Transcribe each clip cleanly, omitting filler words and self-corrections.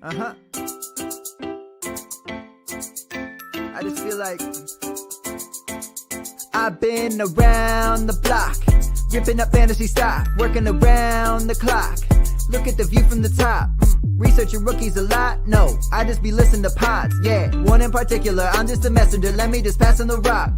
Uh-huh. I just feel like I've been around the block, ripping up fantasy stock, working around the clock. Look at the view from the top. Researching rookies a lot? No, I just be listening to pods. Yeah, one in particular, I'm just a messenger. Let me just pass on the rock.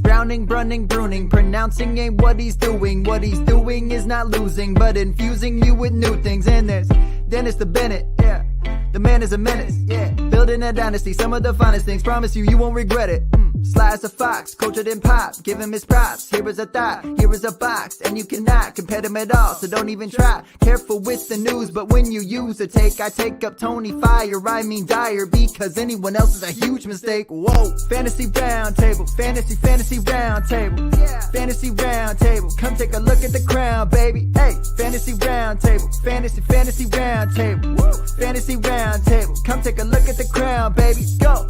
Browning, brunning, pruning, pronouncing ain't what he's doing. What he's doing is not losing, but infusing you with new things. And there's Dennis the Bennett, yeah. The man is a menace, yeah. Building a dynasty, some of the finest things. Promise you, you won't regret it. Sly as a fox, cultured in pop. Give him his props. Here is a thought, here is a box. And you cannot compare them at all, so don't even try. Careful with the news, but when you use a take, I take up Tony Fire. I mean Dyer, because anyone else is a huge mistake. Whoa, fantasy round table, fantasy round table. Yeah. Fantasy round table, come take a look at the crown, baby. Hey, fantasy round table, fantasy round table. Woo. Fantasy round table, come take a look at the crown, baby. Go.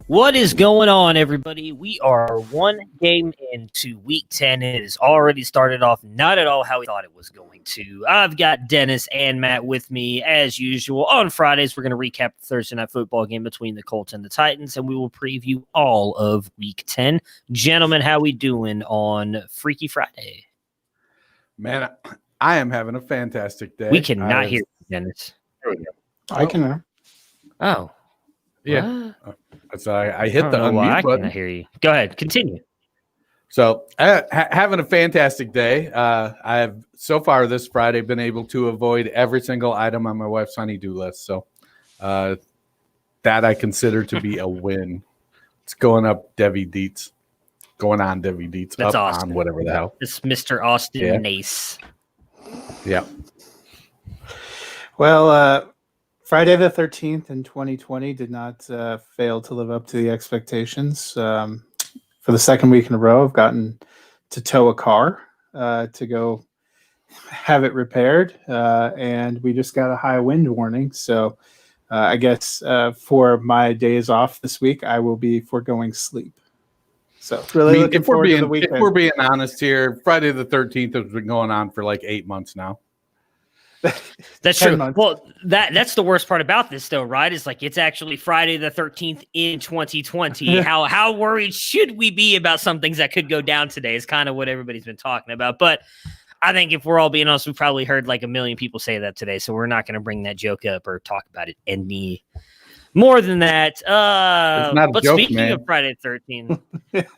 What is going on, everybody? We are one game into week 10, and it has already started off not at all how we thought it was going to. I've got Dennis and Matt with me, as usual. On Fridays, we're going to recap the Thursday night football game between the Colts and the Titans, and we will preview all of week 10. Gentlemen, how we doing on Freaky Friday? Man, I am having a fantastic day. We cannot hear you, Dennis. There we go. I can. Oh. Yeah. So I hit the unmute button. I hear you. Go ahead. Continue. So having a fantastic day. I have so far this Friday been able to avoid every single item on my wife's honey-do list. So that I consider to be a win. It's going up Debbie Dietz. Going on Debbie Dietz. That's up Austin. On whatever the hell. It's Mr. Austin Nace. Yeah. Well, Friday the 13th in 2020 did not fail to live up to the expectations. For the second week in a row, I've gotten to tow a car to go have it repaired, and we just got a high wind warning. So I guess for my days off this week, I will be foregoing sleep. So really looking forward to the weekend. If we're being honest here, Friday the 13th has been going on for like 8 months now. That's true. Well, that's the worst part about this, though, right? Is like it's actually Friday the 13th in 2020. How worried should we be about some things that could go down today? Is kind of what everybody's been talking about. But I think if we're all being honest, we've probably heard like a million people say that today, so we're not going to bring that joke up or talk about it any more than that. But joke, speaking of Friday the 13th,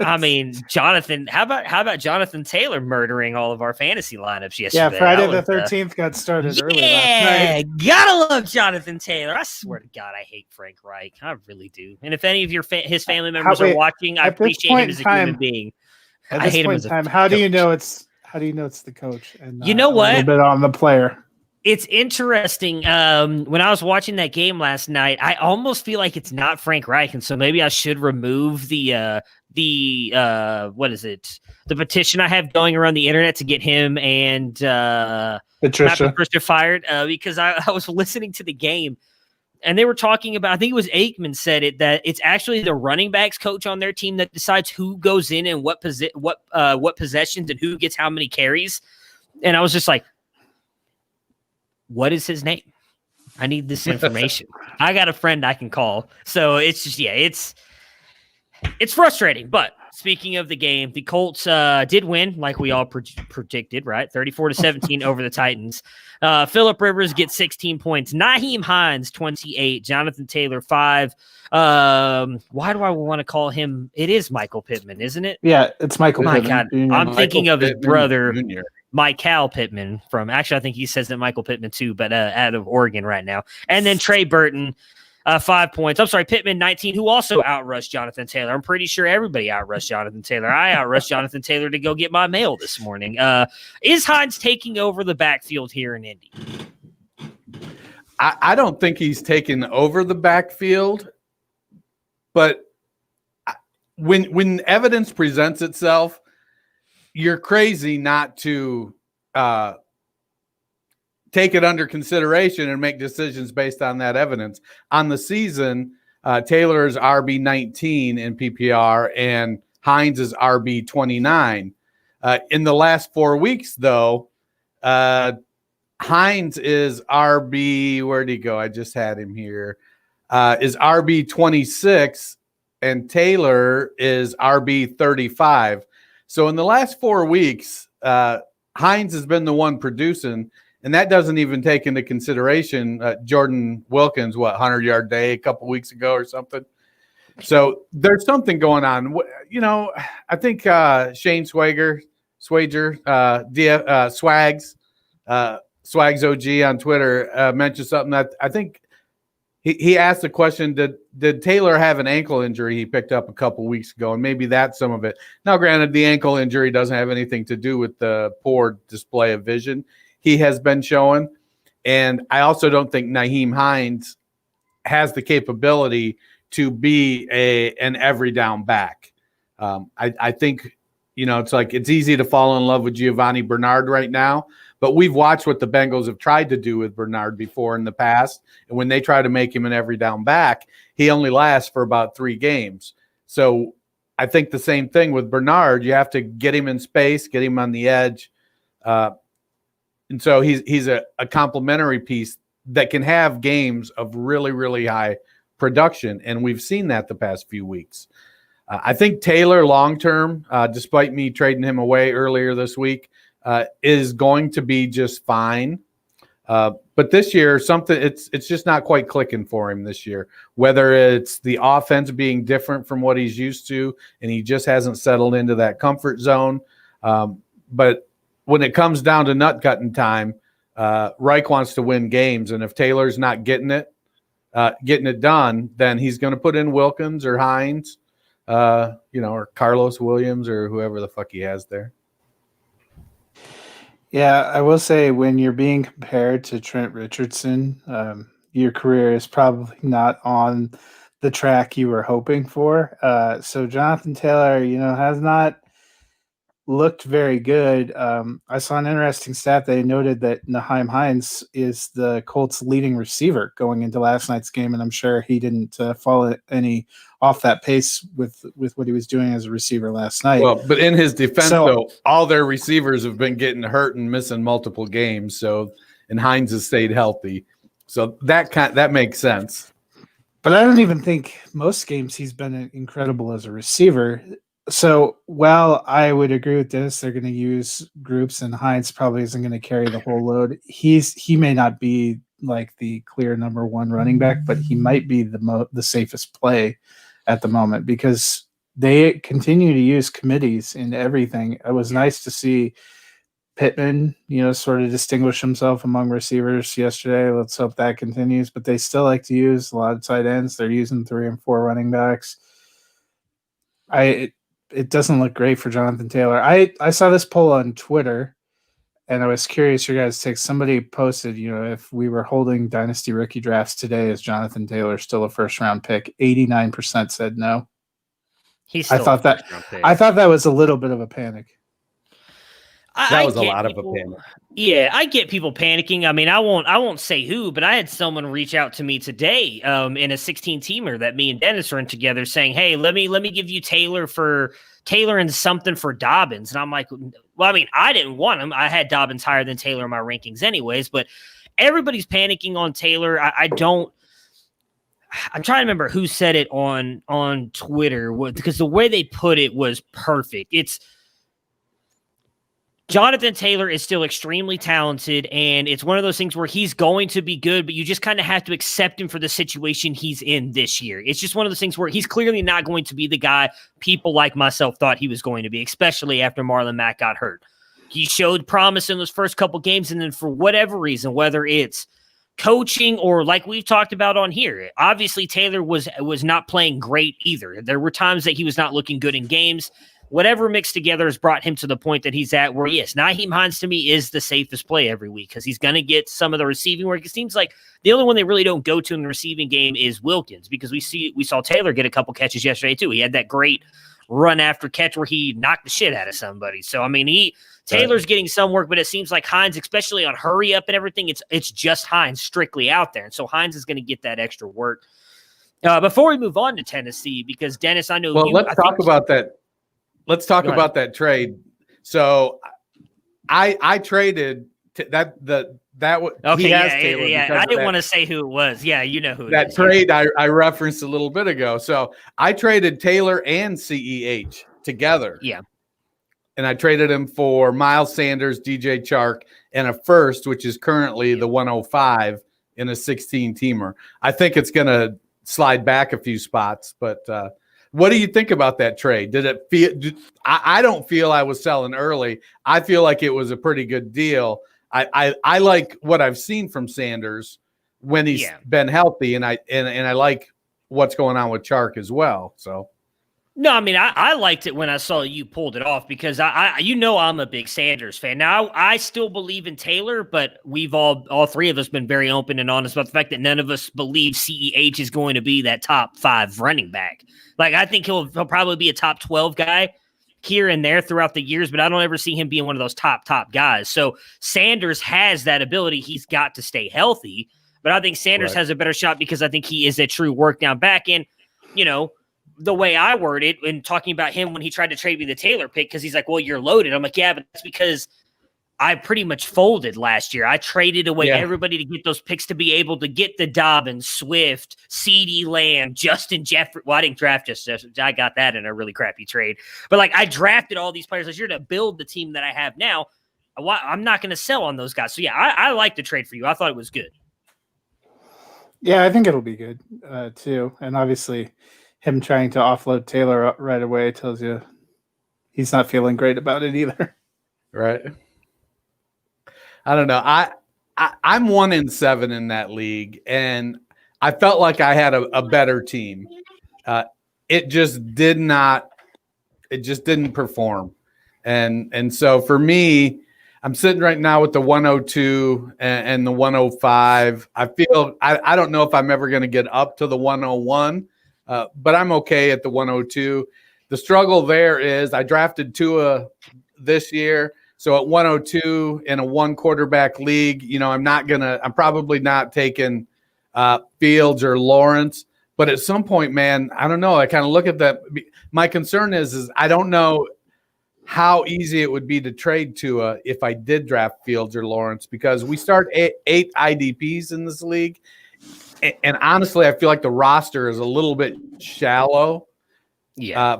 I mean, Jonathan, how about Jonathan Taylor murdering all of our fantasy lineups yesterday? Yeah, Friday the 13th got started early last night. Gotta love Jonathan Taylor. I swear to God, I hate Frank Reich. I really do. And if any of your his family members are watching, I appreciate him as a human being. I hate him as a coach. How do you know it's the coach? And you know what? A little bit on the player. It's interesting. When I was watching that game last night, I almost feel like it's not Frank Reich, and so maybe I should remove the what is it? The petition I have going around the internet to get him and Patricia fired because I was listening to the game and they were talking about. I think it was Aikman said it that it's actually the running backs coach on their team that decides who goes in and what possessions and who gets how many carries, and I was just like, what is his name? I need this information. I got a friend I can call. So it's just, it's frustrating. But speaking of the game, the Colts did win like we all predicted, right? 34-17 over the Titans. Phillip Rivers gets 16 points. Nyheim Hines, 28. Jonathan Taylor, 5. Why do I want to call him? It is Michael Pittman, isn't it? Yeah, it's Michael Pittman. My God. I'm thinking of his brother, Cal Pittman from, actually, I think he says that Michael Pittman too, but out of Oregon right now. And then Trey Burton, 5 points. I'm sorry, Pittman, 19, who also outrushed Jonathan Taylor. I'm pretty sure everybody outrushed Jonathan Taylor. I outrushed Jonathan Taylor to go get my mail this morning. Is Hines taking over the backfield here in Indy? I don't think he's taken over the backfield, but when evidence presents itself, you're crazy not to take it under consideration and make decisions based on that evidence. On the season, Taylor is RB19 in PPR, and Hines is RB 29. In the last 4 weeks, though, Hines is RB. Where'd he go? I just had him here. Is RB 26, and Taylor is RB 35. So in the last 4 weeks, Hines has been the one producing, and that doesn't even take into consideration Jordan Wilkins, 100-yard day a couple weeks ago or something. So there's something going on. I think Shane Swager, Swags OG on Twitter mentioned something that I think he asked the question, did Taylor have an ankle injury he picked up a couple weeks ago? And maybe that's some of it. Now, granted, the ankle injury doesn't have anything to do with the poor display of vision he has been showing. And I also don't think Nyheim Hines has the capability to be an every down back. I think, it's easy to fall in love with Giovanni Bernard right now, but we've watched what the Bengals have tried to do with Bernard before in the past. And when they try to make him an every down back, he only lasts for about 3 games. So I think the same thing with Bernard. You have to get him in space, get him on the edge. And so he's a complementary piece that can have games of really, really high production. And we've seen that the past few weeks. I think Taylor long-term, despite me trading him away earlier this week, is going to be just fine. But this year, it's just not quite clicking for him this year, whether it's the offense being different from what he's used to, and he just hasn't settled into that comfort zone. But when it comes down to nut cutting time, Reich wants to win games. And if Taylor's not getting it done, then he's going to put in Wilkins or Hines, or Carlos Williams or whoever the fuck he has there. Yeah, I will say when you're being compared to Trent Richardson, your career is probably not on the track you were hoping for. So Jonathan Taylor, has not looked very good. I saw an interesting stat. They noted that Nyheim Hines is the Colts' leading receiver going into last night's game, and I'm sure he didn't fall any off that pace with what he was doing as a receiver last night. Well, but in his defense, though, all their receivers have been getting hurt and missing multiple games. And Hines has stayed healthy, so that makes sense. But I don't even think most games he's been incredible as a receiver. So while I would agree with Dennis, they're going to use groups, and Hines probably isn't going to carry the whole load. He may not be like the clear number one running back, but he might be the safest play at the moment because they continue to use committees in everything. It was nice to see Pittman, sort of distinguish himself among receivers yesterday. Let's hope that continues. But they still like to use a lot of tight ends. They're using 3 and 4 running backs. It doesn't look great for Jonathan Taylor. I saw this poll on Twitter, and I was curious your guys' take. Somebody posted, if we were holding dynasty rookie drafts today, is Jonathan Taylor still a first-round pick? 89% said no. I thought that was a little bit of a panic. That was a lot of a panic. Yeah, I get people panicking. I mean, I won't say who, but I had someone reach out to me today in a 16-teamer that me and Dennis are in together saying, hey, let me give you Taylor and something for Dobbins. And I'm like, well, I mean, I didn't want him. I had Dobbins higher than Taylor in my rankings anyways, but everybody's panicking on Taylor. I'm trying to remember who said it on Twitter because the way they put it was perfect. It's Jonathan Taylor is still extremely talented, and it's one of those things where he's going to be good, but you just kind of have to accept him for the situation he's in this year. It's just one of those things where he's clearly not going to be the guy people like myself thought he was going to be, especially after Marlon Mack got hurt. He showed promise in those first couple games, and then for whatever reason, whether it's coaching or like we've talked about on here, obviously Taylor was not playing great either. There were times that he was not looking good in games. Whatever mixed together has brought him to the point that he's at where, yes, Nyheim Hines to me is the safest play every week because he's going to get some of the receiving work. It seems like the only one they really don't go to in the receiving game is Wilkins because we saw Taylor get a couple catches yesterday too. He had that great run after catch where he knocked the shit out of somebody. So, I mean, Taylor's getting some work, but it seems like Hines, especially on hurry up and everything, it's just Hines strictly out there. And so Hines is going to get that extra work. Before we move on to Tennessee, because Dennis, I know let's talk about that. let's talk about that trade. So I traded that Okay, he has yeah, Taylor. yeah. Because I didn't that, want to say who it was. Yeah, you know who it that is. trade I referenced a little bit ago. So I traded Taylor and CEH together. Yeah. And I traded him for Miles Sanders, DJ Chark, and a first, which is currently the 105 in a 16-teamer. I think it's going to slide back a few spots, but what do you think about that trade? Did it feel? I don't feel I was selling early. I feel like it was a pretty good deal. I like what I've seen from Sanders when he's been healthy, and I like what's going on with Chark as well. So. No, I mean, I liked it when I saw you pulled it off because I'm a big Sanders fan. Now, I still believe in Taylor, but we've all three of us been very open and honest about the fact that none of us believe CEH is going to be that top 5 running back. Like, I think he'll probably be a top 12 guy here and there throughout the years, but I don't ever see him being one of those top guys. So Sanders has that ability. He's got to stay healthy, but I think Sanders has a better shot because I think he is a true work down back. And, the way I word it when talking about him when he tried to trade me the Taylor pick, because he's like, well, you're loaded. I'm like, yeah, but that's because I pretty much folded last year. I traded away everybody to get those picks to be able to get the Dobbins, Swift, CeeDee Lamb, Justin Jefferson. Well, I didn't draft Justin. I got that in a really crappy trade. But, I drafted all these players last year to build the team that I have now. I'm not going to sell on those guys. So, yeah, I like the trade for you. I thought it was good. Yeah, I think it'll be good, too. And obviously – him trying to offload Taylor right away tells you he's not feeling great about it either. Right. I don't know. I'm 1-7 in that league, and I felt like I had a better team. It just didn't perform. And so for me, I'm sitting right now with the 102 and the 105. I feel I don't know if I'm ever going to get up to the 101. But I'm okay at the 102. The struggle there is I drafted Tua this year. So at 102 in a 1-quarterback league, I'm probably not taking Fields or Lawrence. But at some point, man, I don't know. I kind of look at that. My concern is I don't know how easy it would be to trade Tua if I did draft Fields or Lawrence, because we start 8 IDPs in this league. And honestly, I feel like the roster is a little bit shallow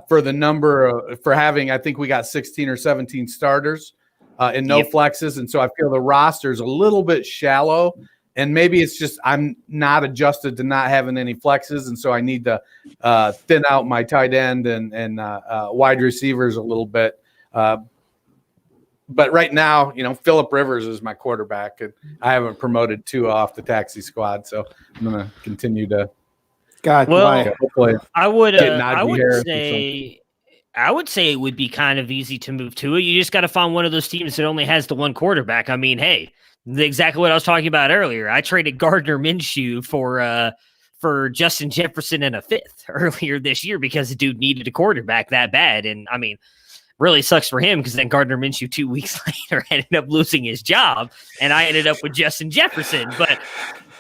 for the number for having, I think we got 16 or 17 starters and no flexes. And so I feel the roster is a little bit shallow, and maybe it's just I'm not adjusted to not having any flexes. And so I need to thin out my tight end and wide receivers a little bit. But right now, Phillip Rivers is my quarterback, and I haven't promoted Tua off the taxi squad, so I'm going to continue to. Hopefully, I would say it would be kind of easy to move Tua. You just got to find one of those teams that only has the one quarterback. I mean, hey, exactly what I was talking about earlier. I traded Gardner Minshew for Justin Jefferson and a 5th earlier this year because the dude needed a quarterback that bad, and I mean. Really sucks for him because then Gardner Minshew 2 weeks later ended up losing his job, and I ended up with Justin Jefferson. But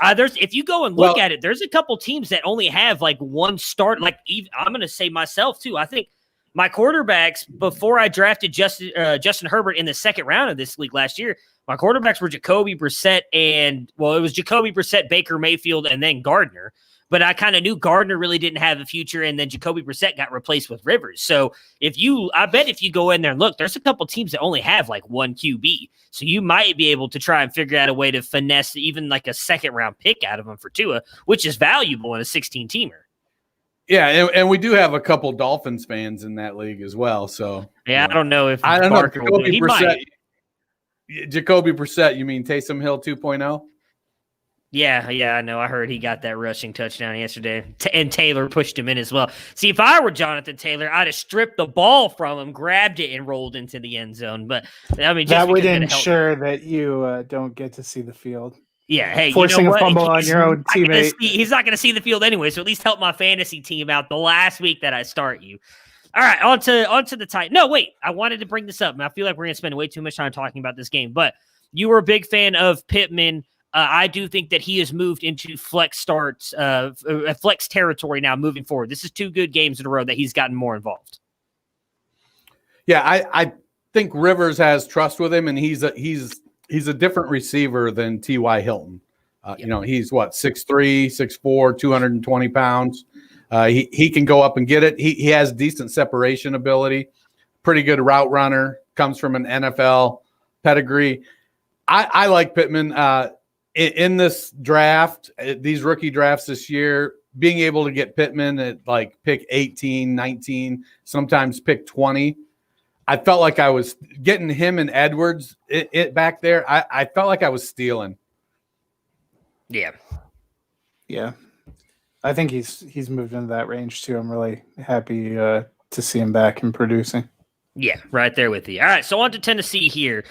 if you go and look at it, there's a couple teams that only have one start. I'm going to say myself too. I think my quarterbacks before I drafted Justin Herbert in the 2nd round of this league last year, my quarterbacks were Jacoby Brissett it was Jacoby Brissett, Baker Mayfield, and then Gardner. But I kind of knew Gardner really didn't have a future, and then Jacoby Brissett got replaced with Rivers. So I bet if you go in there and look, there's a couple teams that only have one QB. So you might be able to try and figure out a way to finesse even a 2nd-round pick out of them for Tua, which is valuable in a 16-teamer. Yeah, and we do have a couple Dolphins fans in that league as well. So I don't know if Jacoby Brissett, you mean Taysom Hill 2.0? Yeah, I know. I heard he got that rushing touchdown yesterday, and Taylor pushed him in as well. See, if I were Jonathan Taylor, I'd have stripped the ball from him, grabbed it, and rolled into the end zone. But I mean, that would ensure that you don't get to see the field. Yeah, hey, forcing a fumble on your own teammate. He's not going to see the field anyway, so at least help my fantasy team out the last week that I start you. All right, on to the tight. No, wait, I wanted to bring this up, and I feel like we're going to spend way too much time talking about this game. But you were a big fan of Pittman. I do think that he has moved into flex territory now moving forward. This is 2 good games in a row that he's gotten more involved. Yeah, I think Rivers has trust with him, and he's a different receiver than T.Y. Hilton. He's what, 6'3", 6'4", 220 pounds. He can go up and get it. He has decent separation ability, pretty good route runner, comes from an NFL pedigree. I like Pittman in this draft, these rookie drafts this year, being able to get Pittman at like pick 18, 19, sometimes pick 20. I felt like I was getting him and Edwards it back there. I felt like I was stealing. Yeah. Yeah. I think he's moved into that range too. I'm really happy to see him back and producing. Yeah, right there with you. All right, so on to Tennessee here.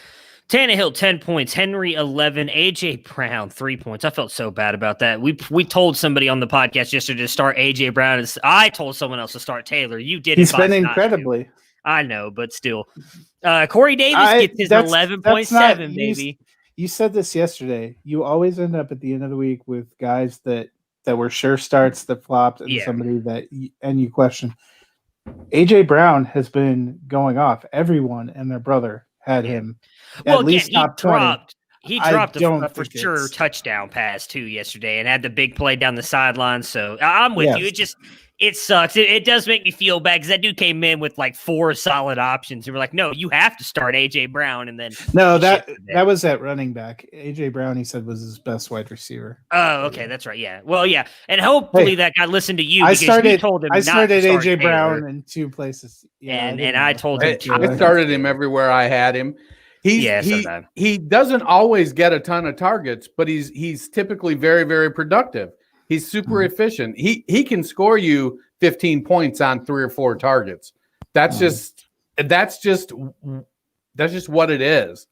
Tannehill, 10 points. Henry, 11. A.J. Brown, 3 points. I felt so bad about that. We told somebody on the podcast yesterday to start A.J. Brown. And I told someone else to start Taylor. You did. He's been incredibly. I know, but still. Corey Davis gets his 11.7, baby. You said this yesterday. You always end up at the end of the week with guys that were sure starts that flopped and somebody and you question. A.J. Brown has been going off. Everyone and their brother had him. Well, at least top 20. He dropped a for sure touchdown pass too yesterday and had the big play down the sideline. So I'm with you. It sucks. It does make me feel bad because that dude came in with like 4 solid options. And we're like, no, you have to start A.J. Brown. And then that was at running back. A.J. Brown, he said, was his best wide receiver. Oh, okay. That's right. Yeah. Well, yeah. And hopefully that guy listened to you because you told him I started not to A.J. Brown in 2 places. Yeah, and I told him to. I started him everywhere I had him. He doesn't always get a ton of targets, but he's typically very, very productive. He's super efficient. He can score you 15 points on 3 or 4 targets. That's just what it is.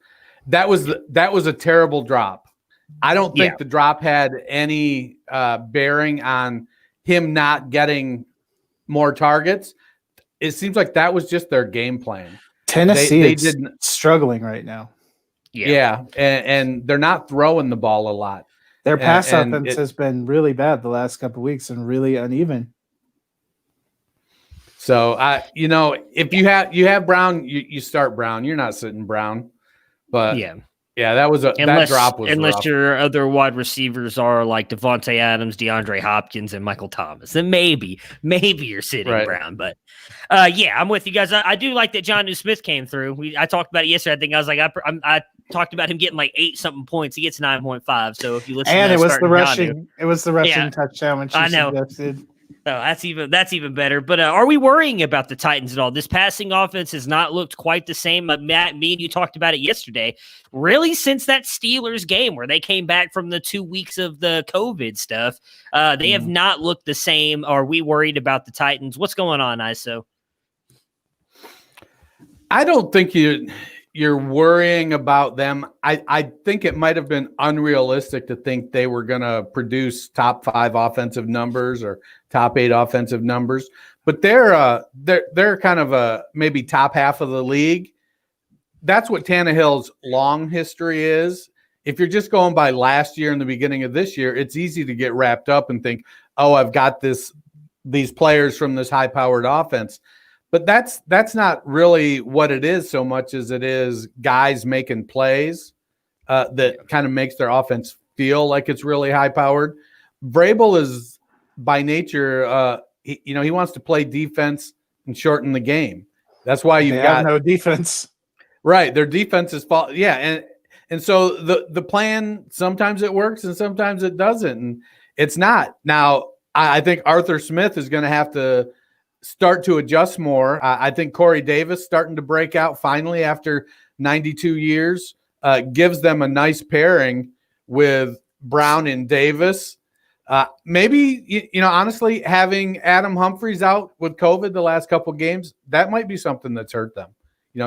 That was a terrible drop. I don't think the drop had any bearing on him not getting more targets. It seems like that was just their game plan. Tennessee is struggling right now. Yeah, and they're not throwing the ball a lot. Their pass offense has been really bad the last couple of weeks and really uneven. So if you have Brown, you start Brown. You're not sitting Brown, but that drop was unless rough. your other wide receivers are like Devontae Adams, DeAndre Hopkins, and Michael Thomas, then maybe you're sitting Brown. But I'm with you guys. I do like that Jonnu Smith came through. I talked about it yesterday. I think I was like I talked about him getting like 8-something points. He gets 9.5. So if you listen, and to it was the rushing touchdown. When she suggested. Oh, that's even better. But are we worrying about the Titans at all? This passing offense has not looked quite the same. Matt, me and you talked about it yesterday. Really, since that Steelers game where they came back from the 2 weeks of the COVID stuff, they have not looked the same. Are we worried about the Titans? What's going on, ISO? I don't think you're worrying about them. I think it might have been unrealistic to think they were going to produce top 5 offensive numbers or top 8 offensive numbers, but they're kind of a maybe top half of the league. That's what Tannehill's long history is. If you're just going by last year and the beginning of this year, it's easy to get wrapped up and think, oh, I've got these players from this high-powered offense. But that's not really what it is so much as it is guys making plays that kind of makes their offense feel like it's really high-powered. Vrabel is by nature, he wants to play defense and shorten the game. That's why you've got no defense. Right, their defense is and so the plan, sometimes it works and sometimes it doesn't, and it's not. Now, I think Arthur Smith is going to have to start to adjust more. I think Corey Davis starting to break out finally after 92 years gives them a nice pairing with Brown and Davis. Maybe, honestly, having Adam Humphries out with COVID the last couple of games, that might be something that's hurt them.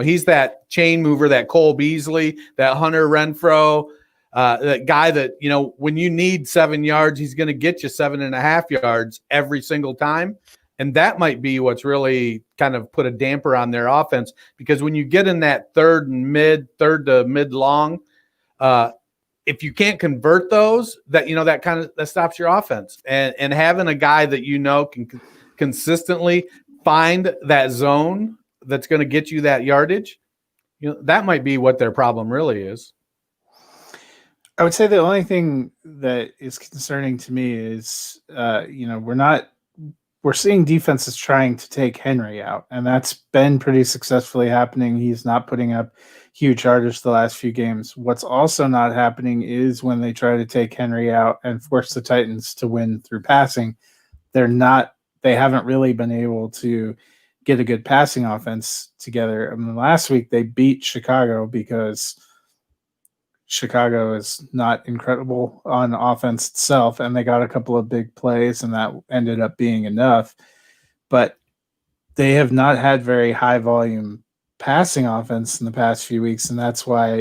He's that chain mover, that Cole Beasley, that Hunter Renfrow, that guy that, when you need 7 yards, he's going to get you 7.5 yards every single time. And that might be what's really kind of put a damper on their offense, because when you get in that third to mid long, if you can't convert those, that stops your offense. And having a guy that can consistently find that zone that's going to get you that yardage, that might be what their problem really is. I would say the only thing that is concerning to me is, we're seeing defenses trying to take Henry out, and that's been pretty successfully happening. He's not putting up huge yardage the last few games. What's also not happening is when they try to take Henry out and force the Titans to win through passing, they haven't really been able to get a good passing offense together. I mean, last week they beat Chicago because Chicago is not incredible on offense itself, and they got a couple of big plays, and that ended up being enough. But they have not had very high volume passing offense in the past few weeks, and that's why,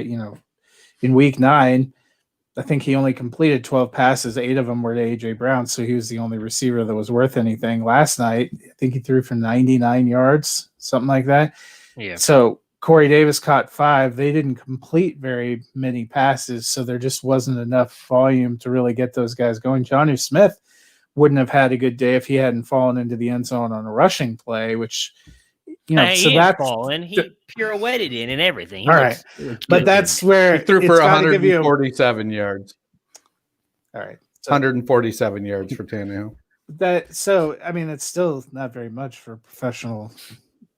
in week 9, I think he only completed 12 passes. 8 of them were to A.J. Brown, so he was the only receiver that was worth anything. Last night, I think he threw for 99 yards, something like that. Yeah. So Corey Davis caught 5. They didn't complete very many passes, so there just wasn't enough volume to really get those guys going. Jonnu Smith wouldn't have had a good day if he hadn't fallen into the end zone on a rushing play, which, he ain't falling. He pirouetted in and everything. All right. But that's where he threw for 147 yards. All right. So 147 yards for Tannehill. It's still not very much for professional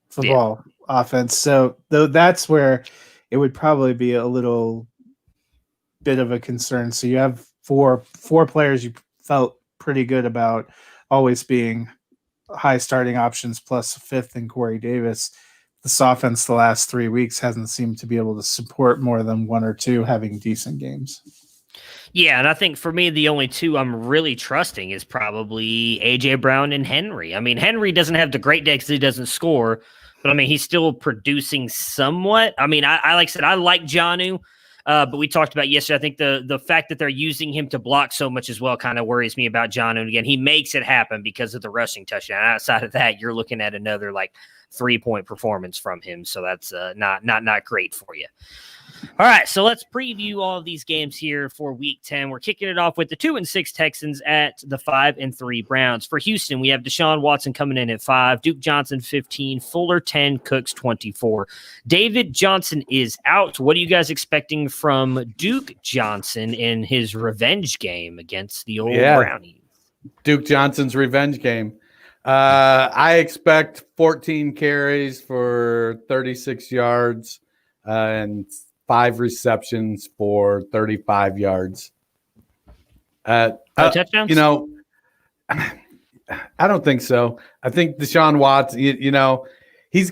football offense. So that's where it would probably be a little bit of a concern. So you have four players you felt pretty good about always being high starting options plus a 5th in Corey Davis. This offense the last 3 weeks hasn't seemed to be able to support more than 1 or 2 having decent games. Yeah, and I think for me, the only 2 I'm really trusting is probably A.J. Brown and Henry. I mean, Henry doesn't have the great day because he doesn't score, but I mean, he's still producing somewhat. I mean, I like I said, I like Jonnu, but we talked about yesterday. I think the fact that they're using him to block so much as well kind of worries me about Jonnu. And again, he makes it happen because of the rushing touchdown. Outside of that, you're looking at another 3-point performance from him. So that's not great for you. All right, so let's preview all of these games here for Week 10. We're kicking it off with the 2-6 Texans at the 5-3 Browns. For Houston, we have Deshaun Watson coming in at 5, Duke Johnson 15, Fuller 10, Cooks 24. David Johnson is out. What are you guys expecting from Duke Johnson in his revenge game against the old Brownies? Duke Johnson's revenge game. I expect 14 carries for 36 yards and 5 receptions for 35 yards. Touchdowns? I don't think so. I think Deshaun Watson, he's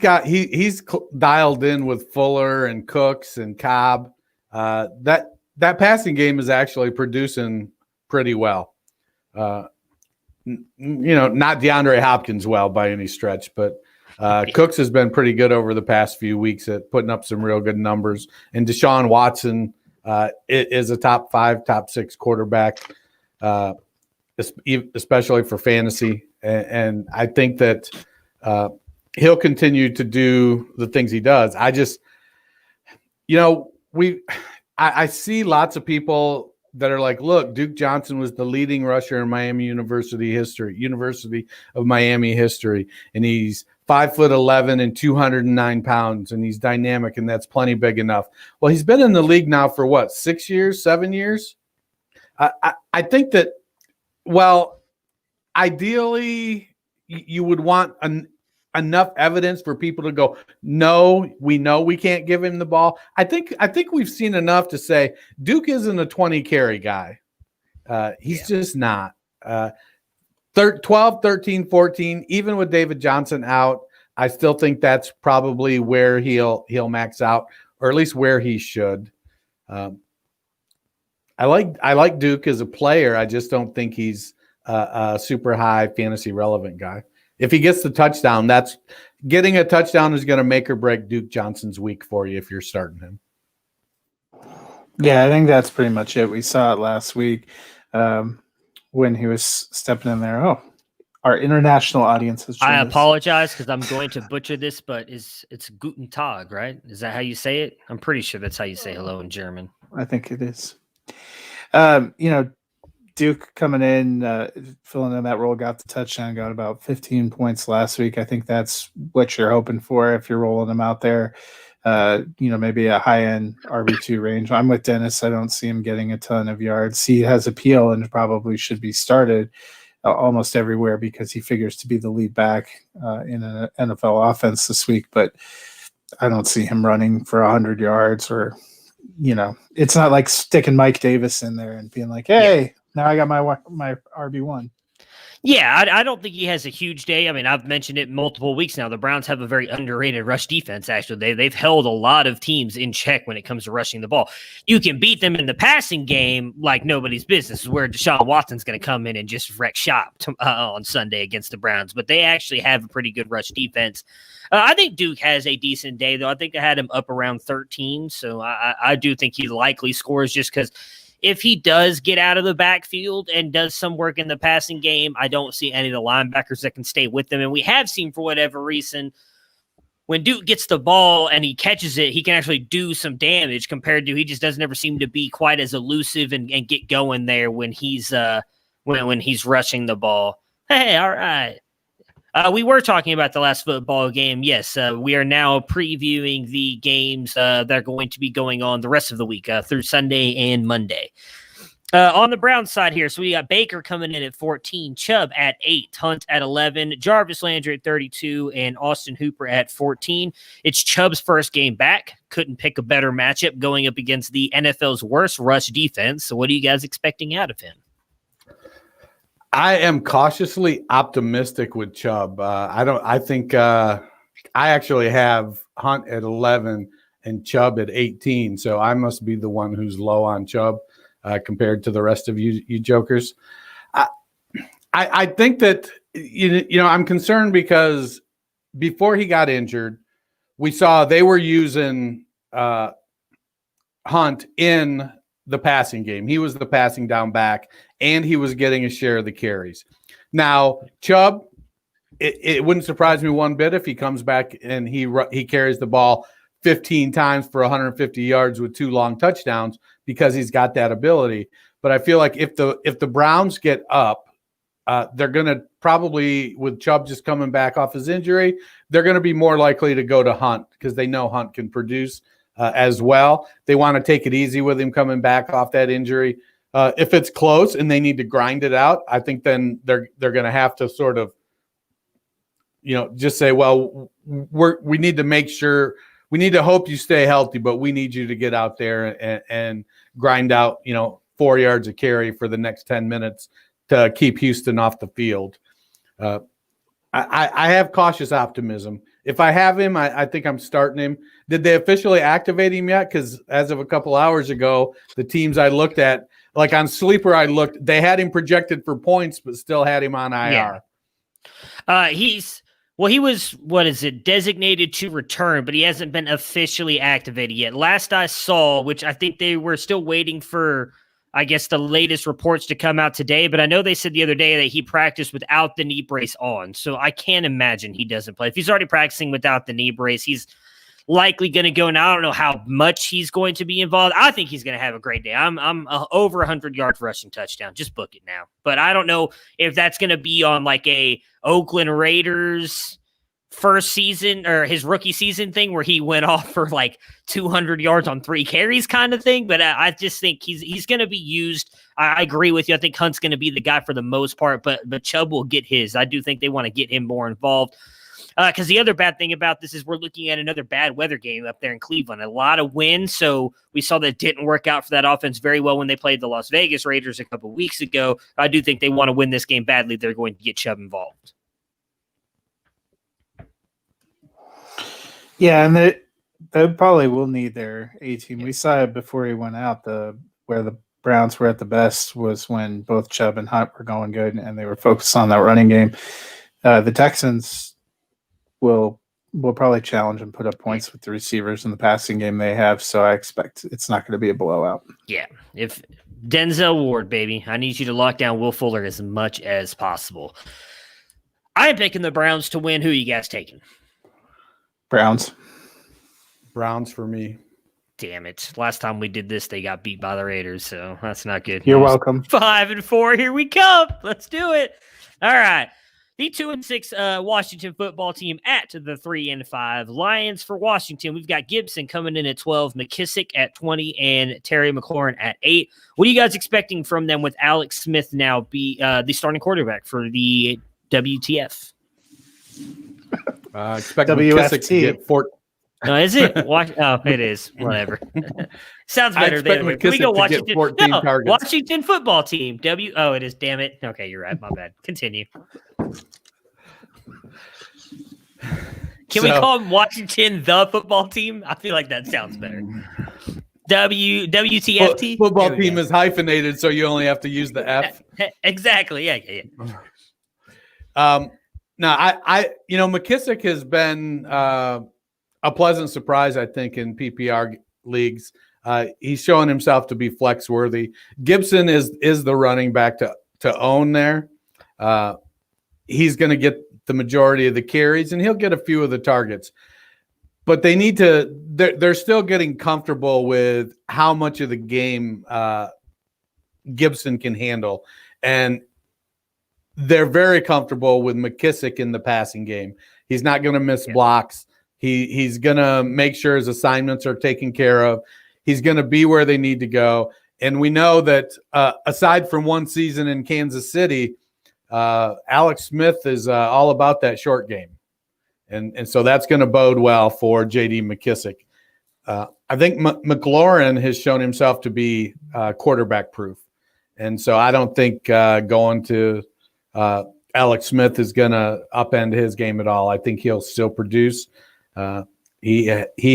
dialed in with Fuller and Cooks and Cobb. That passing game is actually producing pretty well. Not DeAndre Hopkins well by any stretch, but Cooks has been pretty good over the past few weeks at putting up some real good numbers. And Deshaun Watson is a top 5, top 6 quarterback, especially for fantasy. And I think that he'll continue to do the things he does. I just, I see lots of people that are like, look, Duke Johnson was the leading rusher in Miami University of Miami history. And he's 5'11" and 209 pounds, and he's dynamic, and that's plenty big enough. Well, he's been in the league now for what, 6 years, 7 years? I think that, ideally you would want enough evidence for people to go, no, we know we can't give him the ball. I think we've seen enough to say Duke isn't a 20 carry guy. He's just not. 12, 13, 14, even with David Johnson out, I still think that's probably where he'll max out, or at least where he should. I like Duke as a player. I just don't think he's a super high fantasy relevant guy. If he gets the touchdown, getting a touchdown is going to make or break Duke Johnson's week for you if you're starting him. Yeah, I think that's pretty much it. We saw it last week when he was stepping in there. Oh, our international audience has joined I us. apologize because I'm going to butcher this, but it's Guten Tag, right? Is that how you say it? I'm pretty sure that's how you say hello in German. I think it is. Duke coming in, filling in that role, got the touchdown, got about 15 points last week. I think that's what you're hoping for if you're rolling him out there. Maybe a high-end RB2 range. I'm with Dennis. I don't see him getting a ton of yards. He has appeal and probably should be started almost everywhere because he figures to be the lead back in an NFL offense this week. But I don't see him running for 100 yards or, it's not like sticking Mike Davis in there and being like, hey, now I got my RB1. Yeah, I don't think he has a huge day. I mean, I've mentioned it multiple weeks now. The Browns have a very underrated rush defense, actually. They've held a lot of teams in check when it comes to rushing the ball. You can beat them in the passing game like nobody's business, where Deshaun Watson's going to come in and just wreck shop on Sunday against the Browns. But they actually have a pretty good rush defense. I think Duke has a decent day, though. I think I had him up around 13, so I do think he likely scores just because if he does get out of the backfield and does some work in the passing game, I don't see any of the linebackers that can stay with him. And we have seen, for whatever reason, when Duke gets the ball and he catches it, he can actually do some damage compared to he just doesn't ever seem to be quite as elusive and get going there when he's when he's rushing the ball. Hey, all right. We were talking about the last football game. Yes, we are now previewing the games that are going to be going on the rest of the week through Sunday and Monday. On the Browns side here, so we got Baker coming in at 14, Chubb at 8, Hunt at 11, Jarvis Landry at 32, and Austin Hooper at 14. It's Chubb's first game back. Couldn't pick a better matchup going up against the NFL's worst rush defense. So what are you guys expecting out of him? I am cautiously optimistic with Chubb. I think I actually have Hunt at 11 and Chubb at 18. So I must be the one who's low on Chubb compared to the rest of you jokers. I think that, I'm concerned because before he got injured, we saw they were using Hunt in the passing game. He was the passing down back, and he was getting a share of the carries. Now, Chubb, it wouldn't surprise me one bit if he comes back and he carries the ball 15 times for 150 yards with 2 long touchdowns because he's got that ability. But I feel like if the Browns get up, they're going to probably, with Chubb just coming back off his injury, they're going to be more likely to go to Hunt because they know Hunt can produce as well. They want to take it easy with him coming back off that injury. If it's close and they need to grind it out, I think then they're going to have to sort of, just say, well, we need to make sure, we need to hope you stay healthy, but we need you to get out there and grind out, 4 yards of carry for the next 10 minutes to keep Houston off the field. I have cautious optimism. If I have him, I think I'm starting him. Did they officially activate him yet? Because as of a couple hours ago, the teams I looked at, like on Sleeper, they had him projected for points, but still had him on IR. Yeah. He was, designated to return, but he hasn't been officially activated yet. Last I saw, which I think they were still waiting for, I guess, the latest reports to come out today, but I know they said the other day that he practiced without the knee brace on, so I can't imagine he doesn't play. If he's already practicing without the knee brace, he's likely going to go. Now, I don't know how much he's going to be involved. I think he's going to have a great day. I'm over 100 yards rushing touchdown. Just book it now. But I don't know if that's going to be on like a Oakland Raiders first season or his rookie season thing where he went off for like 200 yards on 3 carries kind of thing. But I just think he's going to be used. I agree with you. I think Hunt's going to be the guy for the most part, but Chubb will get his. I do think they want to get him more involved. Because the other bad thing about this is we're looking at another bad weather game up there in Cleveland. A lot of wind, so we saw that didn't work out for that offense very well when they played the Las Vegas Raiders a couple of weeks ago. I do think they want to win this game badly. They're going to get Chubb involved. Yeah, and they probably will need their A-team. We saw it before he went out. Where the Browns were at the best was when both Chubb and Hunt were going good, and they were focused on that running game. The Texans will probably challenge and put up points with the receivers in the passing game they have, so I expect it's not going to be a blowout. Yeah, if Denzel Ward, baby, I need you to lock down Will Fuller as much as possible. I am picking the Browns to win. Who are you guys taking? Browns for me. Damn it. Last time we did this, they got beat by the Raiders, so that's not good. You're welcome. 5-4. Here we come. Let's do it. All right. The 2-6 Washington football team at the 3-5 Lions. For Washington, we've got Gibson coming in at 12, McKissick at 20, and Terry McLaurin at 8. What are you guys expecting from them with Alex Smith now be the starting quarterback for the WTF? Expect McKissick to get 14. No, is it? It is. Whatever. Sounds better than McKissick Can we go Washington? 14 targets. Washington football team. It is. Damn it. Okay, you're right. My bad. Continue. Can we call them Washington the football team? I feel like that sounds better. WTFT? Football team is hyphenated, so you only have to use the F. Exactly. Yeah. Now, McKissick has been a pleasant surprise, I think, in PPR leagues. He's showing himself to be flex worthy. Gibson is the running back to own there. He's going to get the majority of the carries, and he'll get a few of the targets. But they need to – they're still getting comfortable with how much of the game Gibson can handle. And they're very comfortable with McKissick in the passing game. He's not going to miss blocks. He's going to make sure his assignments are taken care of. He's going to be where they need to go. And we know that aside from one season in Kansas City, Alex Smith is all about that short game. And so that's going to bode well for J.D. McKissick. I think McLaurin has shown himself to be quarterback proof. And so I don't think going to Alex Smith is going to upend his game at all. I think he'll still produce. He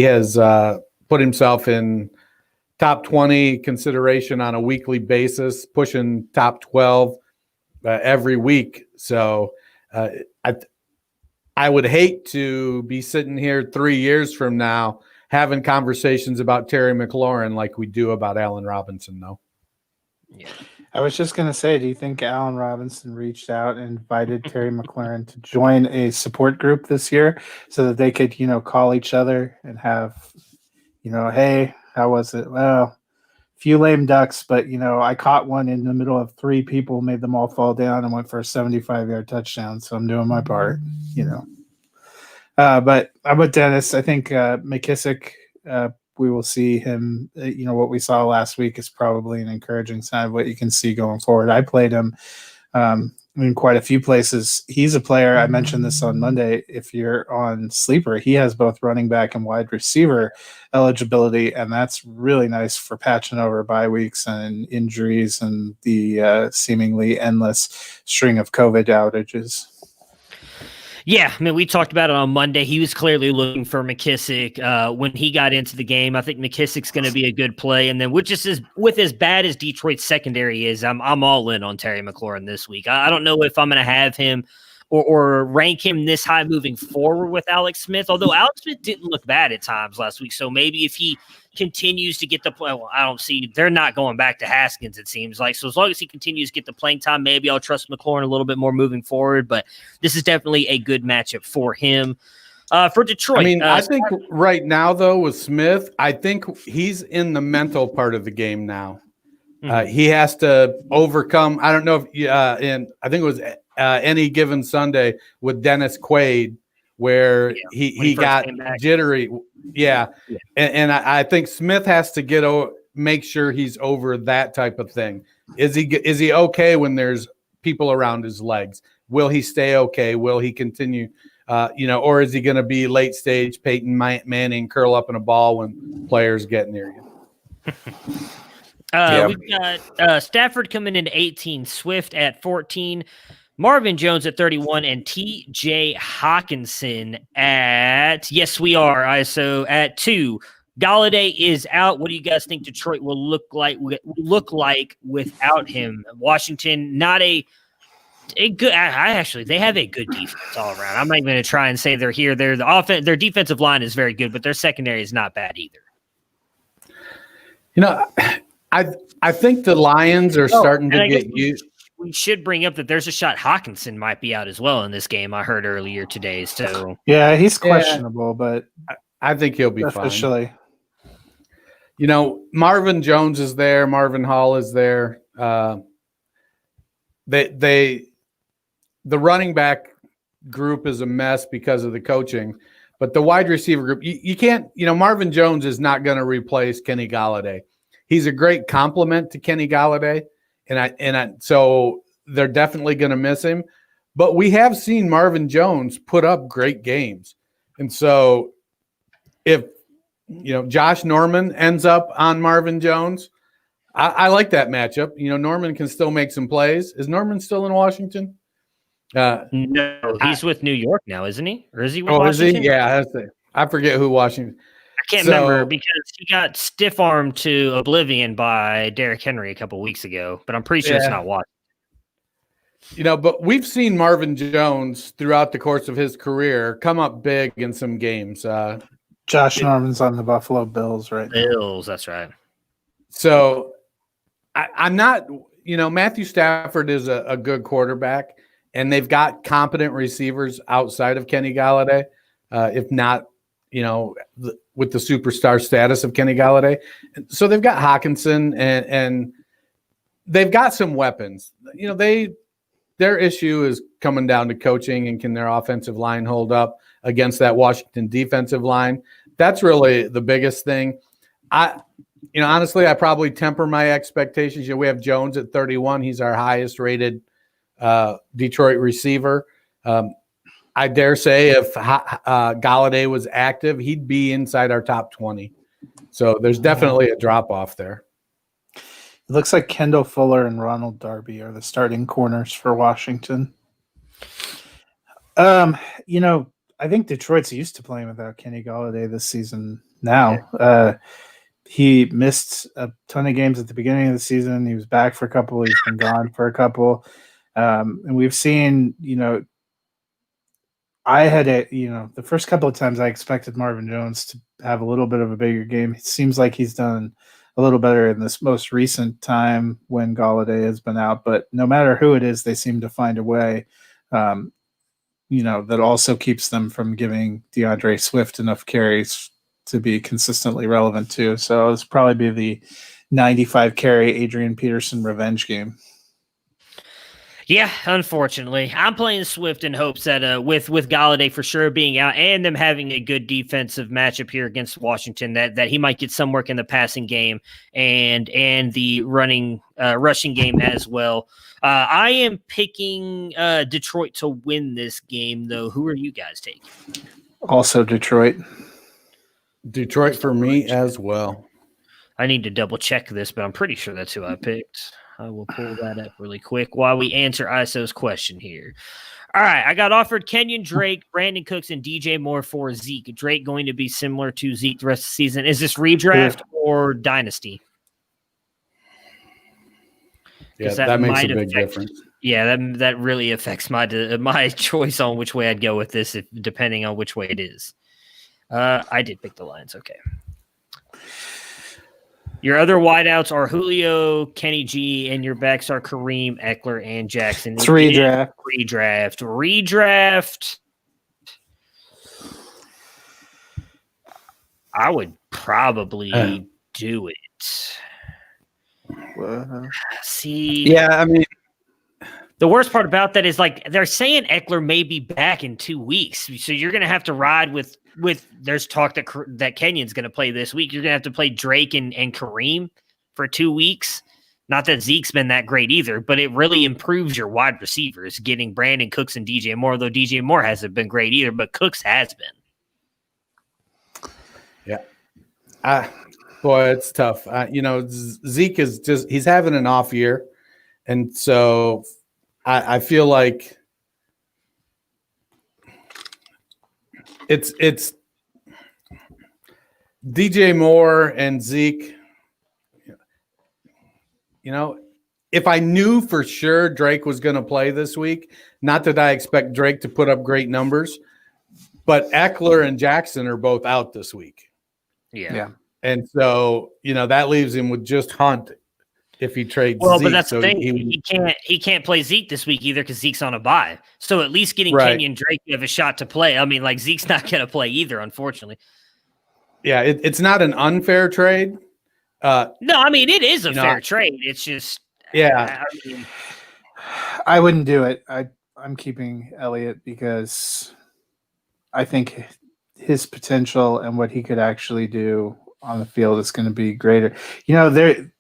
has put himself in top 20 consideration on a weekly basis, pushing top 12 every week. So I would hate to be sitting here 3 years from now having conversations about Terry McLaurin like we do about Allen Robinson, though. Yeah. I was just going to say, do you think Allen Robinson reached out and invited Terry McLaurin to join a support group this year so that they could, call each other and have, hey, how was it? Well, few lame ducks, but, I caught one in the middle of 3 people, made them all fall down and went for a 75-yard touchdown. So I'm doing my part, But I'm with Dennis. I think McKissick, we will see him. What we saw last week is probably an encouraging sign of what you can see going forward. I played him in quite a few places. He's a player. I mentioned this on Monday. If you're on Sleeper, he has both running back and wide receiver eligibility, and that's really nice for patching over bye weeks and injuries and the seemingly endless string of COVID outages. Yeah, I mean, we talked about it on Monday. He was clearly looking for McKissick when he got into the game. I think McKissick's going to be a good play. And then with as bad as Detroit's secondary is, I'm all in on Terry McLaurin this week. I don't know if I'm going to have him or rank him this high moving forward with Alex Smith, although Alex Smith didn't look bad at times last week. So maybe if he continues to get the play, well, I don't see, they're not going back to Haskins, it seems like. So as long as he continues to get the playing time, maybe I'll trust McLaurin a little bit more moving forward. But this is definitely a good matchup for him. For Detroit. I mean, I think right now, though, with Smith, I think he's in the mental part of the game now. He has to overcome, I don't know if, I think it was Any Given Sunday with Dennis Quaid, where he got jittery. Yeah. And I think Smith has to make sure he's over that type of thing. Is he okay when there's people around his legs? Will he stay okay? Will he continue, or is he going to be late stage Peyton Manning, curl up in a ball when players get near you? We've got Stafford coming in at 18, Swift at 14, Marvin Jones at 31, and T.J. Hawkinson at, yes, we are, ISO at 2. Galladay is out. What do you guys think Detroit will look like without him? Washington, not a good. They have a good defense all around. I'm not even going to try and say they're here. The offense, their defensive line is very good, but their secondary is not bad either. I think the Lions are starting to get used. We should bring up that there's a shot Hawkinson might be out as well in this game. I heard earlier today. So yeah, he's questionable, but I think he'll be fine. Marvin Jones is there. Marvin Hall is there. The running back group is a mess because of the coaching, but the wide receiver group, you can't, Marvin Jones is not going to replace Kenny Golladay. He's a great compliment to Kenny Golladay, so they're definitely going to miss him. But we have seen Marvin Jones put up great games, and so if Josh Norman ends up on Marvin Jones, I like that matchup. Norman can still make some plays. Is Norman still in Washington? No, he's with New York now, isn't he? Or is he with Washington? Is he? Yeah, I forget who Washington. I can't remember because he got stiff-armed to oblivion by Derrick Henry a couple weeks ago, but I'm pretty sure it's not Washington. But we've seen Marvin Jones throughout the course of his career come up big in some games. Josh Norman's on the Buffalo Bills right now. Bills, that's right. So I'm not, Matthew Stafford is a good quarterback, and they've got competent receivers outside of Kenny Golladay, if not, with the superstar status of Kenny Golladay. So they've got Hawkinson and they've got some weapons. Their issue is coming down to coaching, and can their offensive line hold up against that Washington defensive line? That's really the biggest thing. Honestly, I probably temper my expectations. We have Jones at 31. He's our highest rated Detroit receiver. I dare say if Golladay was active, he'd be inside our top 20. So there's definitely a drop off there. It looks like Kendall Fuller and Ronald Darby are the starting corners for Washington. I think Detroit's used to playing without Kenny Golladay this season now. He missed a ton of games at the beginning of the season. He was back for a couple. He's been gone for a couple. And we've seen, I had the first couple of times I expected Marvin Jones to have a little bit of a bigger game. It seems like he's done a little better in this most recent time when Golladay has been out. But no matter who it is, they seem to find a way, that also keeps them from giving DeAndre Swift enough carries to be consistently relevant too. So it's probably be the 95 carry Adrian Peterson revenge game. Yeah, unfortunately, I'm playing Swift in hopes that with Golladay for sure being out and them having a good defensive matchup here against Washington, that he might get some work in the passing game and the rushing game as well. I am picking Detroit to win this game, though. Who are you guys taking? Also Detroit. Detroit for me as well. I need to double check this, but I'm pretty sure that's who I picked. I will pull that up really quick while we answer ISO's question here. All right, I got offered Kenyon Drake, Brandon Cooks, and DJ Moore for Zeke. Drake going to be similar to Zeke the rest of the season. Is this redraft or dynasty? Yeah, that makes a big difference. Yeah, that really affects my choice on which way I'd go with this, depending on which way it is. I did pick the Lions. Okay. Your other wideouts are Julio, Kenny G, and your backs are Kareem, Eckler, and Jackson. It's redraft. Redraft. I would probably do it. See. Yeah, I mean, the worst part about that is they're saying Eckler may be back in 2 weeks, so you're going to have to ride with. There's talk that Kenyon's going to play this week. You're going to have to play Drake and Kareem for 2 weeks. Not that Zeke's been that great either, but it really improves your wide receivers getting Brandon Cooks and DJ Moore, though DJ Moore hasn't been great either, but Cooks has been. Yeah. Boy, it's tough. Zeke is he's having an off year. And so I feel like it's DJ Moore and Zeke. If I knew for sure Drake was going to play this week, not that I expect Drake to put up great numbers, but Eckler and Jackson are both out this week. Yeah. And so, that leaves him with just Hunt if he trades Zeke. But that's the thing. He can't play Zeke this week either because Zeke's on a bye. So at least getting Kenyon Drake, you have a shot to play. I mean, Zeke's not going to play either, unfortunately. Yeah, it's not an unfair trade, No, I mean it is a fair trade. It's just yeah. I wouldn't do it. I'm keeping Elliott because I think his potential and what he could actually do on the field is going to be greater.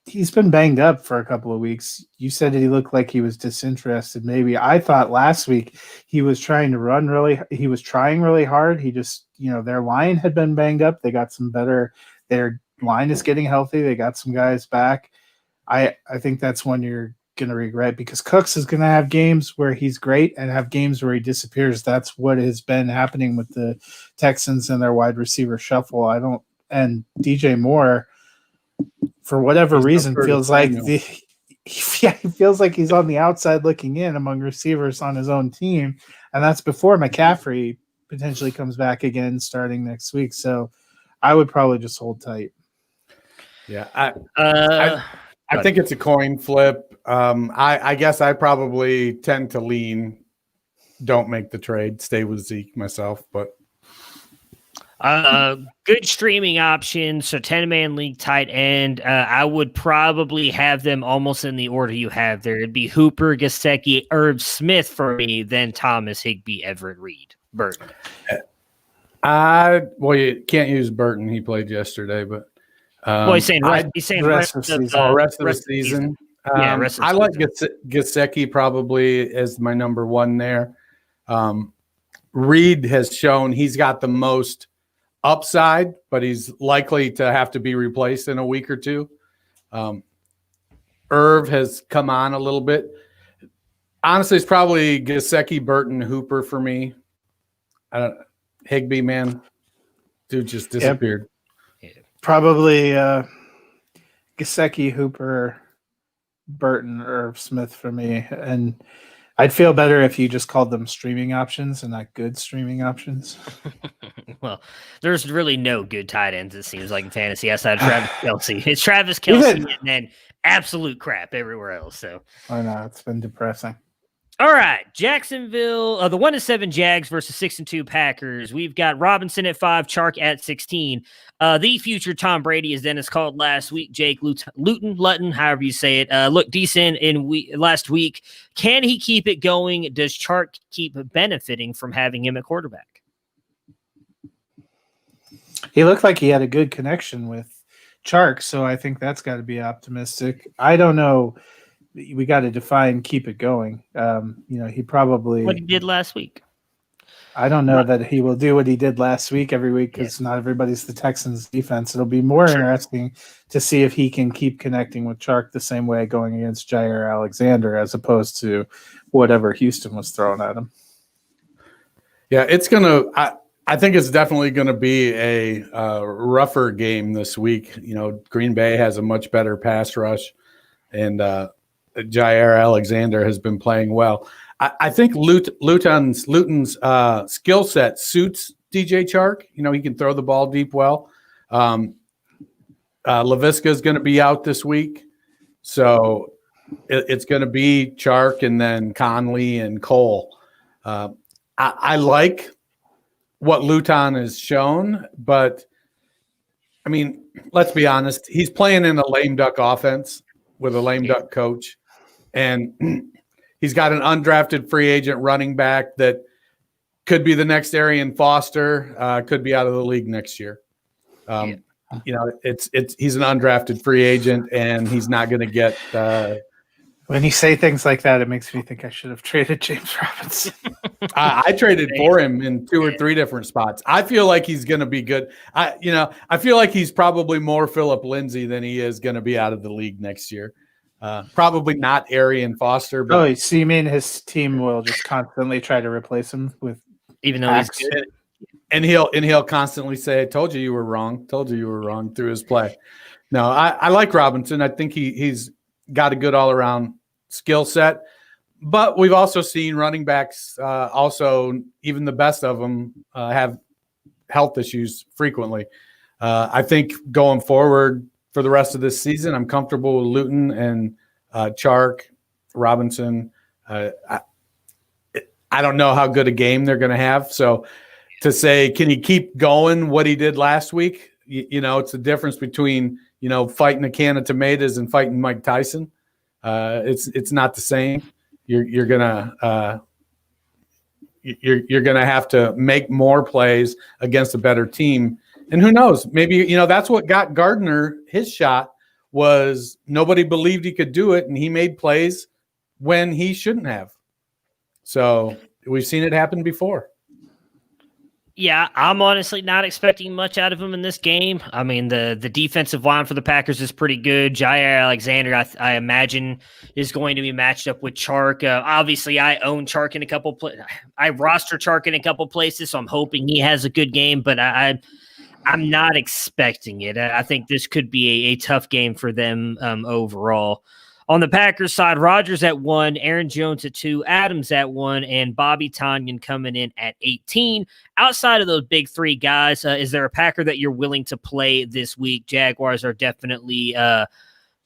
He's been banged up for a couple of weeks. You said that he looked like he was disinterested. Maybe I thought last week he was trying really hard. He just, their line had been banged up. They got some better. Their line is getting healthy. They got some guys back. I think that's one you're going to regret because Cooks is going to have games where he's great and have games where he disappears. That's what has been happening with the Texans and their wide receiver shuffle. And DJ Moore, for whatever reason, feels like he feels like he's on the outside looking in among receivers on his own team. And that's before McCaffrey potentially comes back again starting next week. So I would probably just hold tight. Yeah. I think it's a coin flip. I guess I probably tend to lean, don't make the trade, stay with Zeke myself, but good streaming option. So 10-man league tight end. I would probably have them almost in the order you have there. It'd be Hooper, Gesicki, Irv Smith for me, then Thomas, Higbee, Everett, Reed, Burton. You can't use Burton. He played yesterday, but he's saying rest of the season. I like Gesicki probably as my number one there. Reed has shown he's got the most upside, but he's likely to have to be replaced in a week or two. Irv has come on a little bit. Honestly, it's probably Gesicki, Burton, Hooper for me. Higbee, man, dude just disappeared. Yep. Probably Gesicki, Hooper, Burton, Irv Smith for me. And I'd feel better if you just called them streaming options and not good streaming options. Well, there's really no good tight ends, it seems like, in fantasy outside of Travis Kelce. It's Travis Kelce and then absolute crap everywhere else. So I know, it's been depressing. All right, Jacksonville, the 1-7 Jags versus 6-2 Packers. We've got Robinson at 5, Chark at 16. The future Tom Brady, as Dennis called last week, Jake Luton, however you say it, looked decent last week. Can he keep it going? Does Chark keep benefiting from having him at quarterback? He looked like he had a good connection with Chark, so I think that's got to be optimistic. I don't know. We got to define keep it going. He probably what he did last week. I don't know that he will do what he did last week every week because not everybody's the Texans defense. It'll be more interesting to see if he can keep connecting with Chark the same way going against Jair Alexander as opposed to whatever Houston was throwing at him. Yeah, it's I think it's definitely going to be a rougher game this week. Green Bay has a much better pass rush, and Jair Alexander has been playing well. I think Luton's skill set suits DJ Chark. He can throw the ball deep well. Laviska is going to be out this week, so it's going to be Chark and then Conley and Cole. I like what Luton has shown, but I mean, let's be honest. He's playing in a lame duck offense with a lame duck coach. And he's got an undrafted free agent running back that could be the next Arian Foster, could be out of the league next year. He's an undrafted free agent, and he's not going to get. When you say things like that, it makes me think I should have traded James Robinson. I traded for him in 2 or 3 different spots. I feel like he's going to be good. I feel like he's probably more Phillip Lindsay than he is going to be out of the league next year. Probably not Arian Foster. But so you mean his team will just constantly try to replace him with, even though he's good? And he'll constantly say, "Told you were wrong. Told you were wrong" through his play. No, I like Robinson. I think he's got a good all around skill set. But we've also seen running backs, also even the best of them, have health issues frequently. I think going forward, for the rest of this season, I'm comfortable with Luton and Chark, Robinson. I don't know how good a game they're going to have. So to say, can he keep going what he did last week? It's the difference between fighting a can of tomatoes and fighting Mike Tyson. It's not the same. You're gonna have to make more plays against a better team. And who knows? Maybe that's what got Gardner his shot. Was nobody believed he could do it, and he made plays when he shouldn't have. So we've seen it happen before. Yeah, I'm honestly not expecting much out of him in this game. I mean, the defensive line for the Packers is pretty good. Jair Alexander, I imagine, is going to be matched up with Chark. Obviously, I own Chark in a couple I roster Chark in a couple places, so I'm hoping he has a good game, but I'm not expecting it. I think this could be a tough game for them overall. On the Packers side, Rodgers at 1, Aaron Jones at 2, Adams at 1, and Bobby Tonyan coming in at 18. Outside of those big three guys, is there a Packer that you're willing to play this week? Jaguars are definitely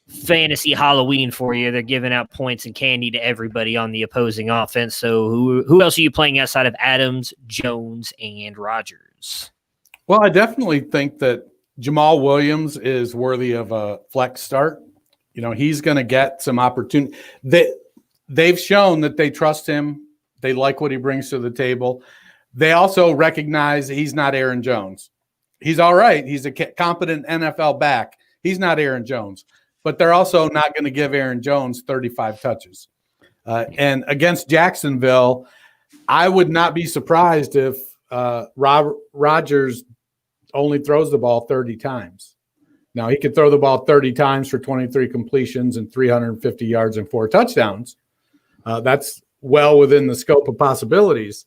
fantasy Halloween for you. They're giving out points and candy to everybody on the opposing offense. So who else are you playing outside of Adams, Jones, and Rodgers? Well, I definitely think that Jamal Williams is worthy of a flex start. He's going to get some opportunity. They've shown that they trust him. They like what he brings to the table. They also recognize he's not Aaron Jones. He's all right. He's a competent NFL back. He's not Aaron Jones. But they're also not going to give Aaron Jones 35 touches. And against Jacksonville, I would not be surprised if Rodgers only throws the ball 30 times. Now, he could throw the ball 30 times for 23 completions and 350 yards and 4 touchdowns. That's well within the scope of possibilities.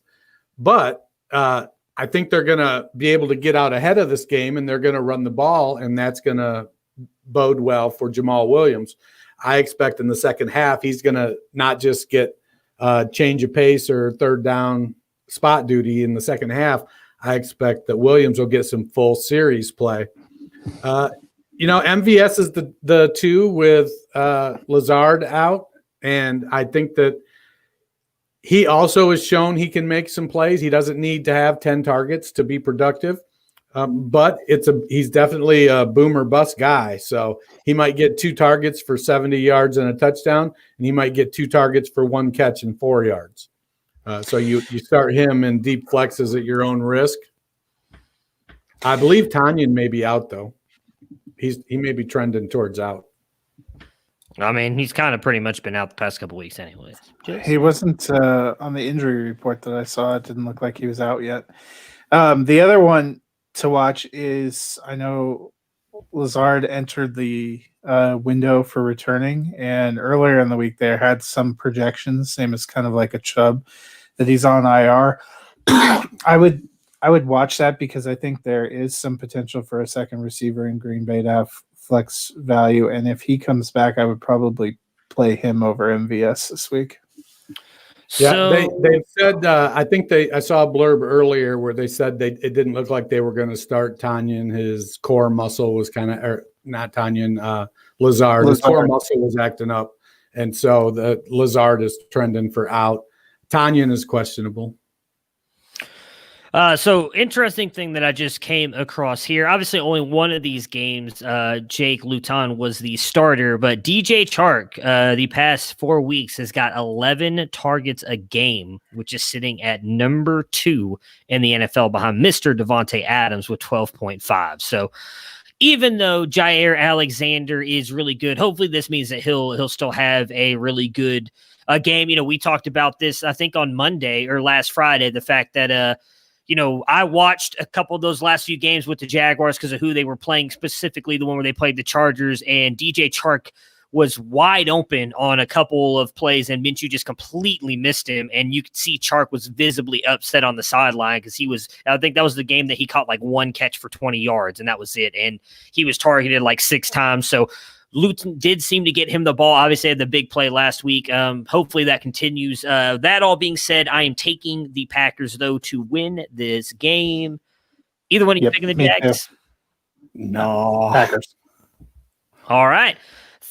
But I think they're going to be able to get out ahead of this game, and they're going to run the ball, and that's going to bode well for Jamal Williams. I expect in the second half he's going to not just get change of pace or third down spot duty in the second half. I expect that Williams will get some full series play. MVS is the 2 with Lazard out, and I think that he also has shown he can make some plays. He doesn't need to have 10 targets to be productive, but he's definitely a boomer bust guy. So he might get 2 targets for 70 yards and a touchdown, and he might get 2 targets for 1 catch and 4 yards. So you start him in deep flexes at your own risk. I believe Tonyan may be out, though. He may be trending towards out. I mean, he's kind of pretty much been out the past couple weeks anyways. He wasn't on the injury report that I saw. It didn't look like he was out yet. The other one to watch is, I know Lazard entered the window for returning, and earlier in the week there had some projections, same as kind of like a Chubb, that he's on IR. I would watch that because I think there is some potential for a second receiver in Green Bay to have flex value. And if he comes back, I would probably play him over MVS this week. Yeah, they said, I saw a blurb earlier where they said it didn't look like they were going to start Tonyan. His core muscle was not Tonyan, Lazard. His core muscle was acting up. And so the Lazard is trending for out. Tonyan is questionable. So interesting thing that I just came across here. Obviously, only one of these games, Jake Luton was the starter, but DJ Chark, the past 4 weeks has got 11 targets a game, which is sitting at number 2 in the NFL behind Mr. Devontae Adams with 12.5. So even though Jair Alexander is really good, hopefully this means that he'll still have a really good game. We talked about this, I think, on Monday or last Friday, the fact that I watched a couple of those last few games with the Jaguars because of who they were playing, specifically the one where they played the Chargers, and DJ Chark was wide open on a couple of plays, and Minshew just completely missed him. And you could see Chark was visibly upset on the sideline because I think that was the game that he caught like 1 catch for 20 yards, and that was it. And he was targeted like 6 times. So Luton did seem to get him the ball. Obviously, had the big play last week. Hopefully that continues. That all being said, I am taking the Packers, though, to win this game. Either one of you picking the Jags? No. Packers. All right.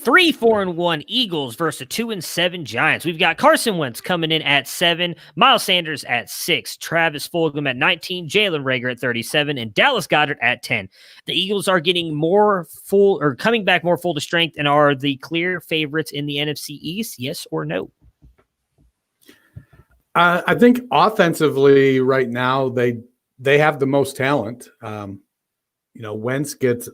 3-4-1 Eagles versus 2-7 Giants. We've got Carson Wentz coming in at 7, Miles Sanders at 6, Travis Fulgham at 19, Jalen Reagor at 37, and Dallas Goedert at 10. The Eagles are getting more full or coming back more full to strength and are the clear favorites in the NFC East. Yes or no? I think offensively right now they have the most talent. Wentz gets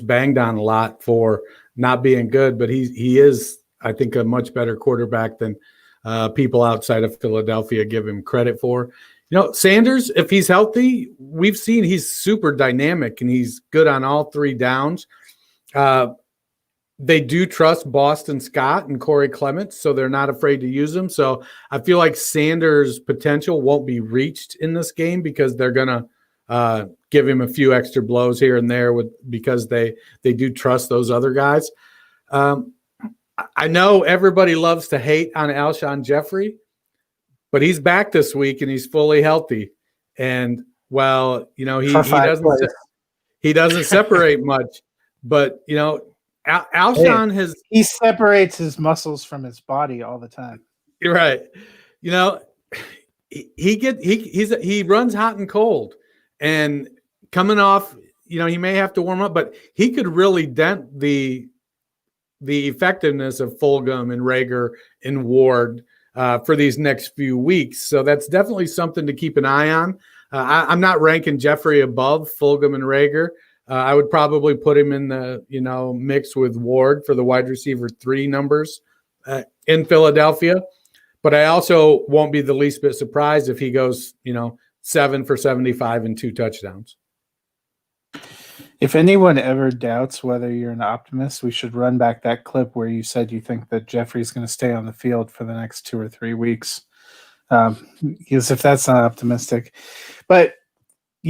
banged on a lot for not being good, but he is, I think, a much better quarterback than people outside of Philadelphia give him credit for. Sanders, if he's healthy, we've seen he's super dynamic and he's good on all 3 downs. They do trust Boston Scott and Corey Clements, so they're not afraid to use him. So I feel like Sanders' potential won't be reached in this game because they're going to give him a few extra blows here and there because they do trust those other guys. I know everybody loves to hate on Alshon Jeffrey, but he's back this week and he's fully healthy. And he doesn't separate much, but Alshon he separates his muscles from his body all the time. You're right. He runs hot and cold, and coming off, he may have to warm up, but he could really dent the effectiveness of Fulgham and Reagor and Ward for these next few weeks. So that's definitely something to keep an eye on. I'm not ranking Jeffrey above Fulgham and Reagor. I would probably put him in the, mix with Ward for the wide receiver 3 numbers in Philadelphia. But I also won't be the least bit surprised if he goes, 7 for 75 and 2 touchdowns. If anyone ever doubts whether you're an optimist, we should run back that clip where you said you think that Jeffrey's going to stay on the field for the next 2 or 3 weeks. Because if that's not optimistic. But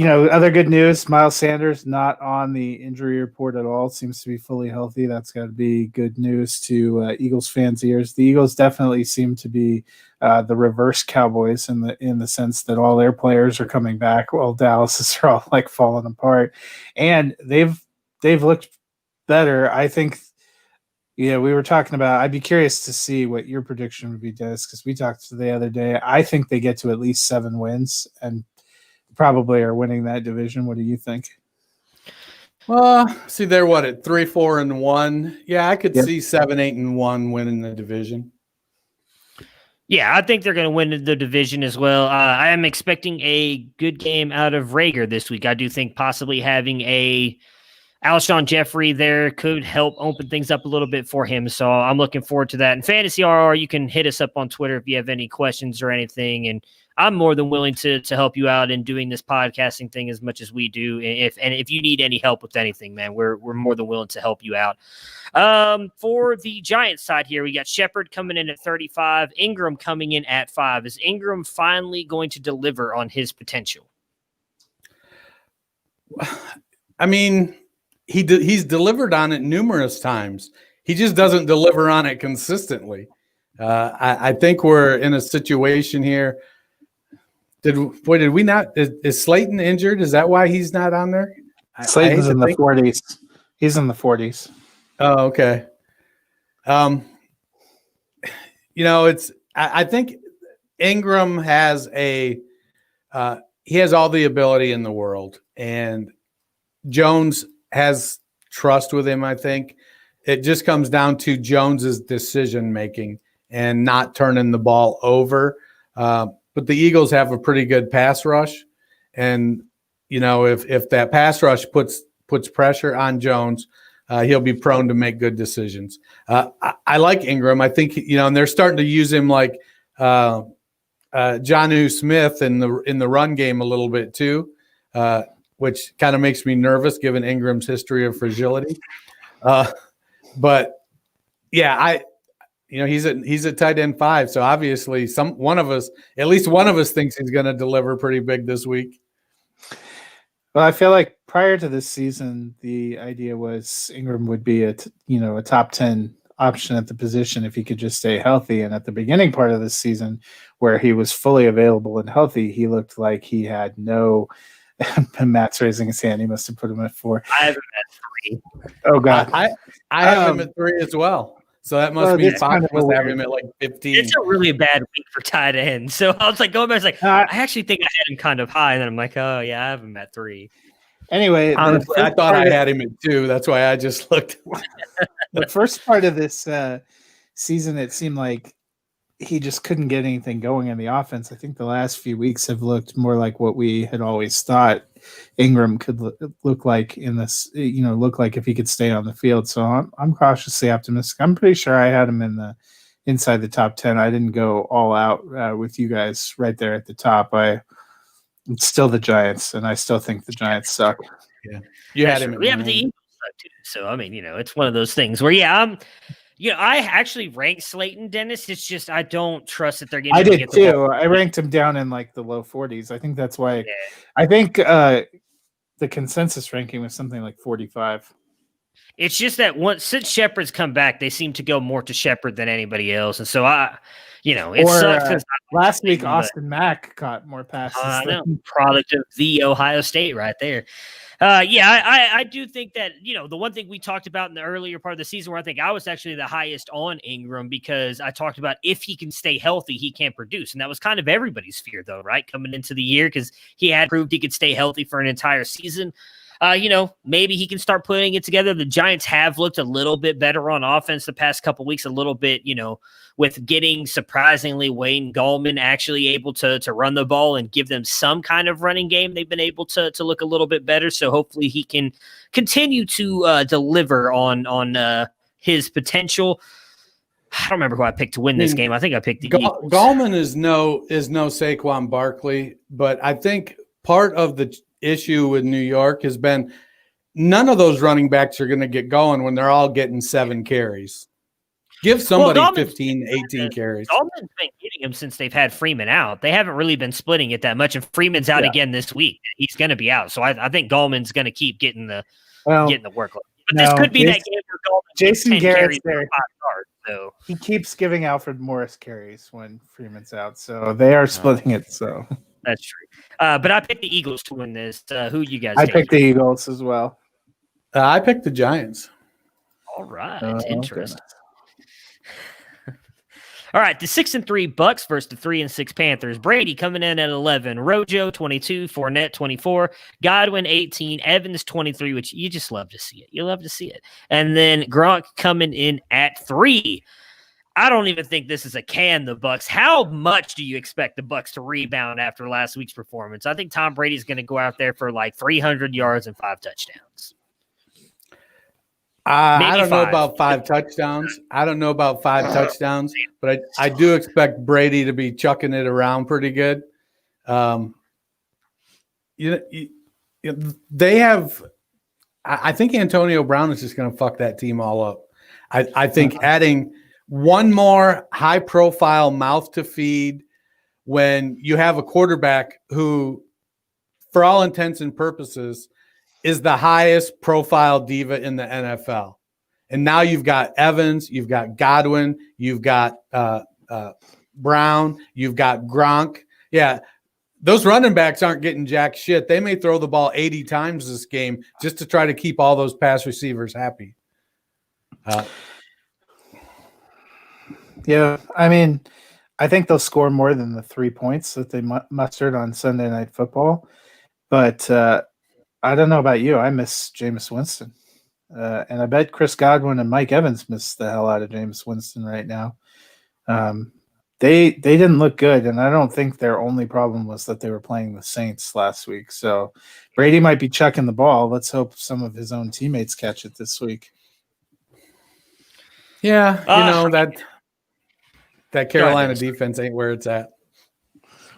other good news, Miles Sanders not on the injury report at all, seems to be fully healthy. That's got to be good news to Eagles fans' ears. The Eagles definitely seem to be the reverse Cowboys in the sense that all their players are coming back while Dallas's are all like falling apart. And they've looked better. I think we were talking about, I'd be curious to see what your prediction would be, Dennis, because we talked the other day. I think they get to at least 7 wins and probably are winning that division. What do you think? Well, see, they're at 3-4-1. Yeah, I could see 7-8-1 winning the division. Yeah, I think they're going to win the division as well. I am expecting a good game out of Reagor this week. I do think possibly having a Alshon Jeffrey there could help open things up a little bit for him. So I'm looking forward to that. And Fantasy RR, you can hit us up on Twitter if you have any questions or anything. And I'm more than willing to help you out in doing this podcasting thing as much as we do. If you need any help with anything, man, we're more than willing to help you out. For the Giants side here, we got Shepard coming in at 35, Ingram coming in at 5. Is Ingram finally going to deliver on his potential? I mean, he's delivered on it numerous times. He just doesn't deliver on it consistently. I think we're in a situation here. Did we not? Is Slayton injured? Is that why he's not on there? Slayton's in the 40s. He's in the 40s. Oh, okay. I think Ingram has he has all the ability in the world, and Jones has trust with him. I think it just comes down to Jones's decision making and not turning the ball over. But the Eagles have a pretty good pass rush, and if that pass rush puts pressure on Jones, he'll be prone to make good decisions. I like Ingram. I think and they're starting to use him like Jonnu Smith in the run game a little bit too, which kind of makes me nervous given Ingram's history of fragility. But yeah, he's at tight end 5, so obviously at least one of us thinks he's going to deliver pretty big this week. Well, I feel like prior to this season, the idea was Ingram would be a top 10 option at the position if he could just stay healthy. And at the beginning part of this season, where he was fully available and healthy, he looked like he had no And Matt's raising his hand. He must have put him at 4. I have him at 3. Oh God, I have him at 3 as well. So that must mean it's Fox kind of must have weird. him at like 15. It's a really bad week for tight ends. So I was like, going back, I was like, I actually think I had him kind of high. And then I'm like, oh, yeah, I have him at 3. Anyway, honestly, I thought I had him at 2. That's why I just looked. The first part of this season, it seemed like he just couldn't get anything going in the offense. I think the last few weeks have looked more like what we had always thought Ingram could look like in this, look like if he could stay on the field. So I'm cautiously optimistic. I'm pretty sure I had him inside the top 10. I didn't go all out with you guys right there at the top. It's still the Giants, and I still think the Giants suck. Yeah, you had him. We have the Eagles too. So I mean, it's one of those things where I actually ranked Slayton, Dennis. It's just I don't trust that they're getting. I did too. I ranked him down in like the low 40s. I think that's why. Yeah. I think the consensus ranking was something like 45. It's just that since Shepard's come back, they seem to go more to Shepard than anybody else, and so it sucks. Last week, Austin Mack caught more passes. Product of the Ohio State right there. I do think that, the one thing we talked about in the earlier part of the season where I think I was actually the highest on Ingram because I talked about if he can stay healthy, he can produce. And that was kind of everybody's fear, though, right? Coming into the year because he had proved he could stay healthy for an entire season. Maybe he can start putting it together. The Giants have looked a little bit better on offense the past couple weeks, a little bit, with getting surprisingly Wayne Gallman actually able to run the ball and give them some kind of running game. They've been able to look a little bit better. So hopefully he can continue to deliver on his potential. I don't remember who I picked to win this game. I think I picked the Eagles. Gallman is no Saquon Barkley, but I think part of the issue with New York has been none of those running backs are going to get going when they're all getting 7 carries. Give somebody 15, 18 carries. Gallman's been getting them since they've had Freeman out. They haven't really been splitting it that much, and Freeman's out again this week. He's going to be out, so I think Gallman's going to keep getting the workload. But this could be that game where Gallman Jason Garrett's there. 5 yards, so. He keeps giving Alfred Morris carries when Freeman's out, so they are splitting it. So that's true. But I picked the Eagles to win this. Who you guys? I picked the Eagles as well. I picked the Giants. All right, interesting. All right, the 6-3 Bucks versus the 3-6 Panthers. Brady coming in at 11, Rojo 22, Fournette 24, Godwin 18, Evans 23, which you just love to see it. You love to see it. And then Gronk coming in at 3. I don't even think this is a can, the Bucks. How much do you expect the Bucks to rebound after last week's performance? I think Tom Brady's going to go out there for like 300 yards and 5 touchdowns. I don't know about 5 touchdowns. But I do expect Brady to be chucking it around pretty good. They have – I think Antonio Brown is just going to fuck that team all up. I think adding one more high-profile mouth to feed when you have a quarterback who, for all intents and purposes, is the highest profile diva in the NFL. And now you've got Evans, you've got Godwin, you've got Brown, you've got Gronk. Yeah, those running backs aren't getting jack shit. They may throw the ball 80 times this game just to try to keep all those pass receivers happy. Yeah, I mean, I think they'll score more than the 3 points that they mustered on Sunday Night Football. But I don't know about you. I miss Jameis Winston. And I bet Chris Godwin and Mike Evans miss the hell out of Jameis Winston right now. They didn't look good, and I don't think their only problem was that they were playing the Saints last week. So Brady might be chucking the ball. Let's hope some of his own teammates catch it this week. Yeah, that Carolina defense ain't where it's at.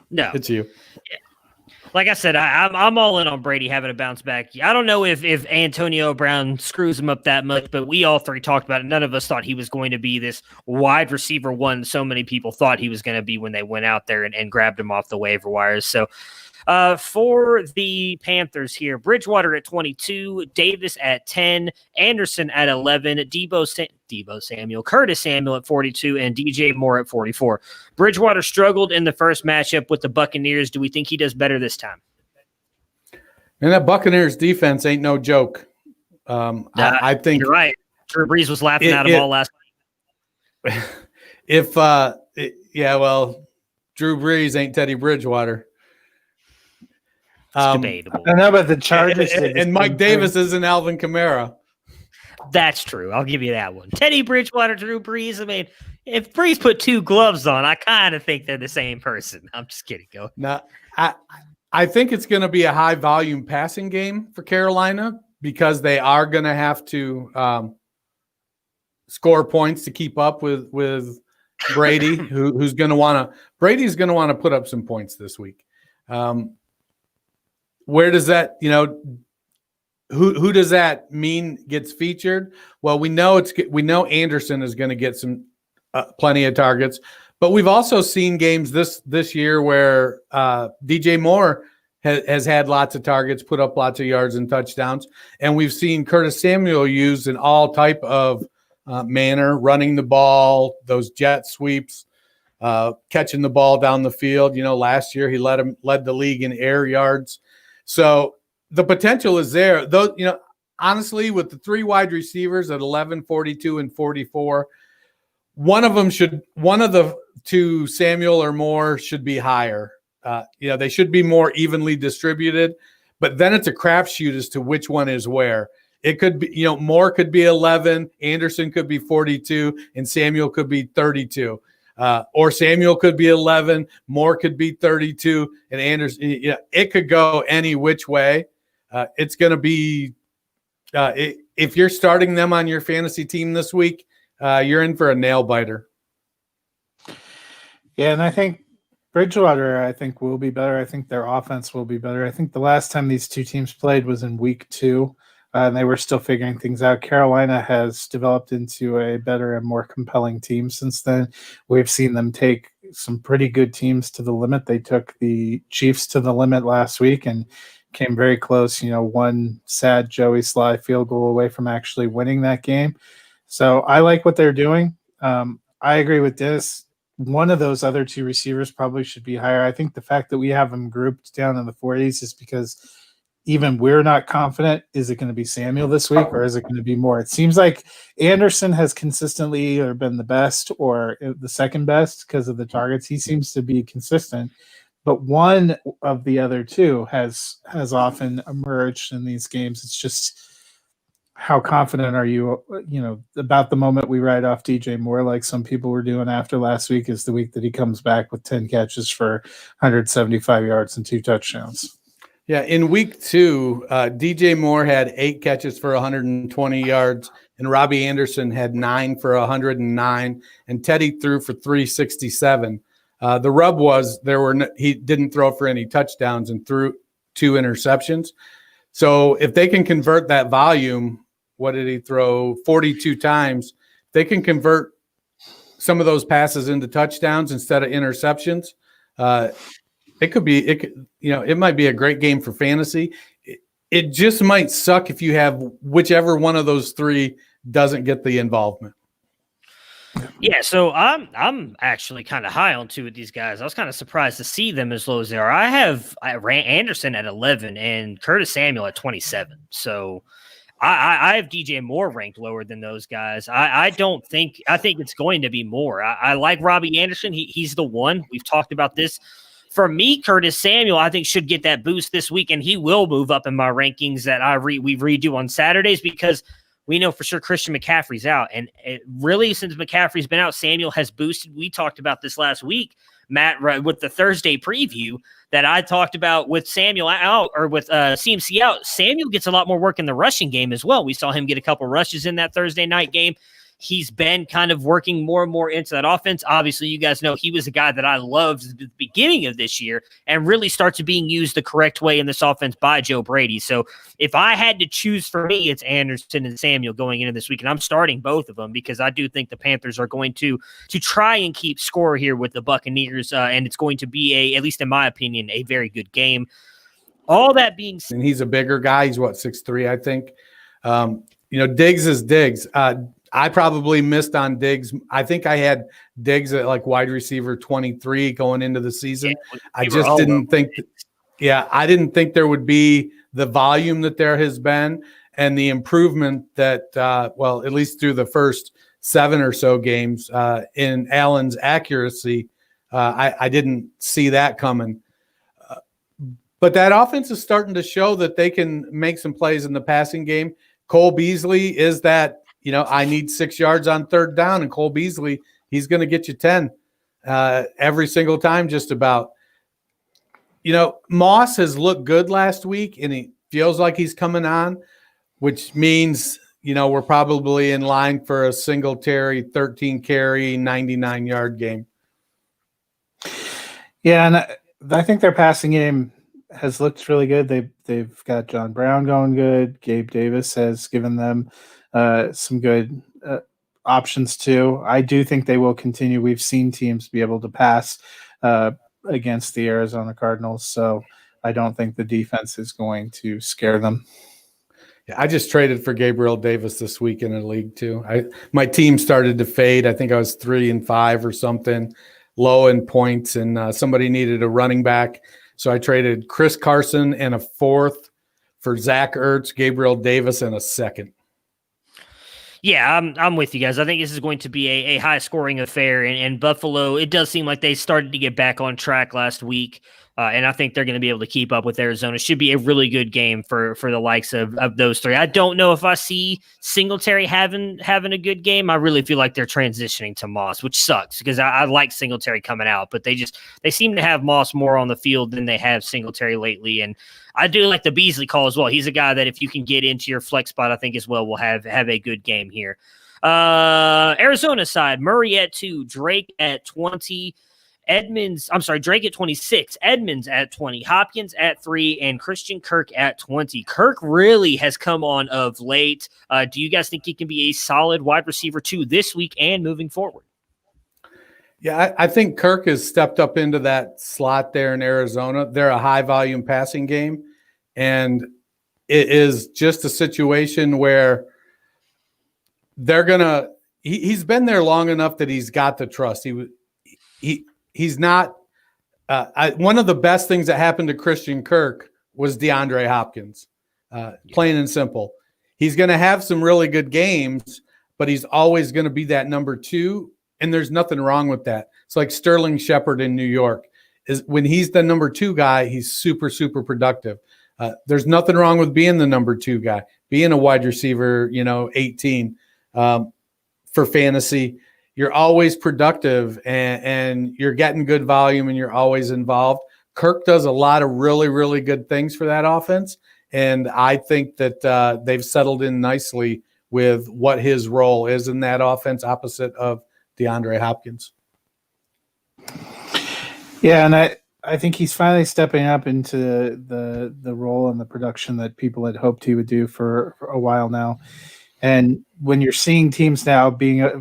No, it's you. Yeah. Like I said, I'm all in on Brady having a bounce back. I don't know if Antonio Brown screws him up that much, but we all three talked about it. None of us thought he was going to be this wide receiver one so many people thought he was going to be when they went out there and grabbed him off the waiver wires. So for the Panthers here, Bridgewater at 22, Davis at 10, Anderson at 11, Curtis Samuel at 42, and DJ Moore at 44. Bridgewater struggled in the first matchup with the Buccaneers. Do we think he does better this time? And that Buccaneers defense ain't no joke. I think you're right. Drew Brees was laughing at him all last week. Well, Drew Brees ain't Teddy Bridgewater. It's debatable. I know about the Chargers. And Mike Davis isn't Alvin Kamara. That's true. I'll give you that one. Teddy Bridgewater, Drew Brees. I mean, if Brees put 2 gloves on, I kind of think they're the same person. I'm just kidding. Go. No, I think it's going to be a high volume passing game for Carolina because they are going to have to score points to keep up with Brady, who's going to want to. Brady's going to want to put up some points this week. Where does that, who does that mean gets featured? Well, we know Anderson is going to get some plenty of targets, but we've also seen games this year where DJ Moore has had lots of targets, put up lots of yards and touchdowns, and we've seen Curtis Samuel used in all type of manner, running the ball, those jet sweeps, catching the ball down the field. Last year he led the league in air yards. So the potential is there. Though, honestly, with the 3 wide receivers at 11, 42, and 44, one of the 2, Samuel or Moore, should be higher. They should be more evenly distributed, but then it's a crapshoot as to which one is where. It could be, Moore could be 11, Anderson could be 42, and Samuel could be 32. Or Samuel could be 11, Moore could be 32, and Anderson. It could go any which way. It's going to be if you're starting them on your fantasy team this week, you're in for a nail biter. Yeah, and I think Bridgewater, will be better. I think their offense will be better. I think the last time these 2 teams played was in week 2. And they were still figuring things out. Carolina has developed into a better and more compelling team since then. We've seen them take some pretty good teams to the limit. They took the Chiefs to the limit last week and came very close, one sad Joey Sly field goal away from actually winning that game. So I like what they're doing. I agree with this. One of those other 2 receivers probably should be higher. I think the fact that we have them grouped down in the 40s is because even we're not confident. Is it going to be Samuel this week or is it going to be more? It seems like Anderson has consistently either been the best or the second best because of the targets. He seems to be consistent, but one of the other 2 has often emerged in these games. It's just how confident are you, about the moment we write off DJ Moore, like some people were doing after last week, is the week that he comes back with 10 catches for 175 yards and 2 touchdowns. Yeah, in week 2, DJ Moore had 8 catches for 120 yards, and Robbie Anderson had 9 for 109, and Teddy threw for 367. The rub was he didn't throw for any touchdowns and threw 2 interceptions. So if they can convert that volume, what did he throw? 42 times. They can convert some of those passes into touchdowns instead of interceptions. It might be a great game for fantasy. It just might suck if you have whichever one of those 3 doesn't get the involvement. Yeah, so I'm actually kind of high on 2 of these guys. I was kind of surprised to see them as low as they are. I ran Anderson at 11 and Curtis Samuel at 27. So I have DJ Moore ranked lower than those guys. I think it's going to be Moore. I like Robbie Anderson. He's the one. We've talked about this. For me, Curtis Samuel, I think, should get that boost this week, and he will move up in my rankings that we redo on Saturdays because we know for sure Christian McCaffrey's out. And really, since McCaffrey's been out, Samuel has boosted. We talked about this last week, Matt, with the Thursday preview that I talked about with Samuel out or with CMC out. Samuel gets a lot more work in the rushing game as well. We saw him get a couple rushes in that Thursday night game. He's been kind of working more and more into that offense. Obviously, you guys know he was a guy that I loved at the beginning of this year and really starts being used the correct way in this offense by Joe Brady. So if I had to choose for me, it's Anderson and Samuel going into this week, and I'm starting both of them because I do think the Panthers are going to try and keep score here with the Buccaneers, and it's going to be, at least in my opinion, a very good game. All that being said, and he's a bigger guy. He's 6'3", I think. Diggs is Diggs. I probably missed on Diggs. I think I had Diggs at wide receiver 23 going into the season. I just didn't think Yeah, I didn't think there would be the volume that there has been and the improvement that, at least through the first 7 or so games in Allen's accuracy. I didn't see that coming. But that offense is starting to show that they can make some plays in the passing game. Cole Beasley is that, I need 6 yards on third down, and Cole Beasley, he's going to get you 10 every single time just about. Moss has looked good last week, and he feels like he's coming on, which means, we're probably in line for a Singletary 13 carry, 99-yard game. Yeah, and I think their passing game has looked really good. They've got John Brown going good. Gabe Davis has given them some good options too. I do think they will continue. We've seen teams be able to pass against the Arizona Cardinals, so I don't think the defense is going to scare them. Yeah, I just traded for Gabriel Davis this week in a league too. My team started to fade. I think I was 3-5 or something, low in points, and somebody needed a running back. So I traded Chris Carson and a 4th for Zach Ertz, Gabriel Davis, and a 2nd. Yeah, I'm with you guys. I think this is going to be a high-scoring affair, and Buffalo, it does seem like they started to get back on track last week, and I think they're going to be able to keep up with Arizona. Should be a really good game for the likes of those three. I don't know if I see Singletary having a good game. I really feel like they're transitioning to Moss, which sucks because I like Singletary coming out, but they seem to have Moss more on the field than they have Singletary lately, and I do like the Beasley call as well. He's a guy that if you can get into your flex spot, I think as well will have a good game here. Arizona side, Murray at 2, Drake at 20, Drake at 26, Edmonds at 20, Hopkins at 3, and Christian Kirk at 20. Kirk really has come on of late. Do you guys think he can be a solid wide receiver 2 this week and moving forward? Yeah, I think Kirk has stepped up into that slot there in Arizona. They're a high-volume passing game, and it is just a situation where they're going to – he's been there long enough that he's got the trust. He's not one of the best things that happened to Christian Kirk was DeAndre Hopkins, plain and simple. He's going to have some really good games, but he's always going to be that number 2. And there's nothing wrong with that. It's like Sterling Shepard in New York. Is when he's the number 2 guy, he's super, super productive. There's nothing wrong with being the number 2 guy, being a wide receiver, 18 for fantasy. You're always productive and you're getting good volume and you're always involved. Kirk does a lot of really, really good things for that offense. And I think that they've settled in nicely with what his role is in that offense opposite of DeAndre Hopkins. Yeah, and I think he's finally stepping up into the role and the production that people had hoped he would do for a while now. And when you're seeing teams now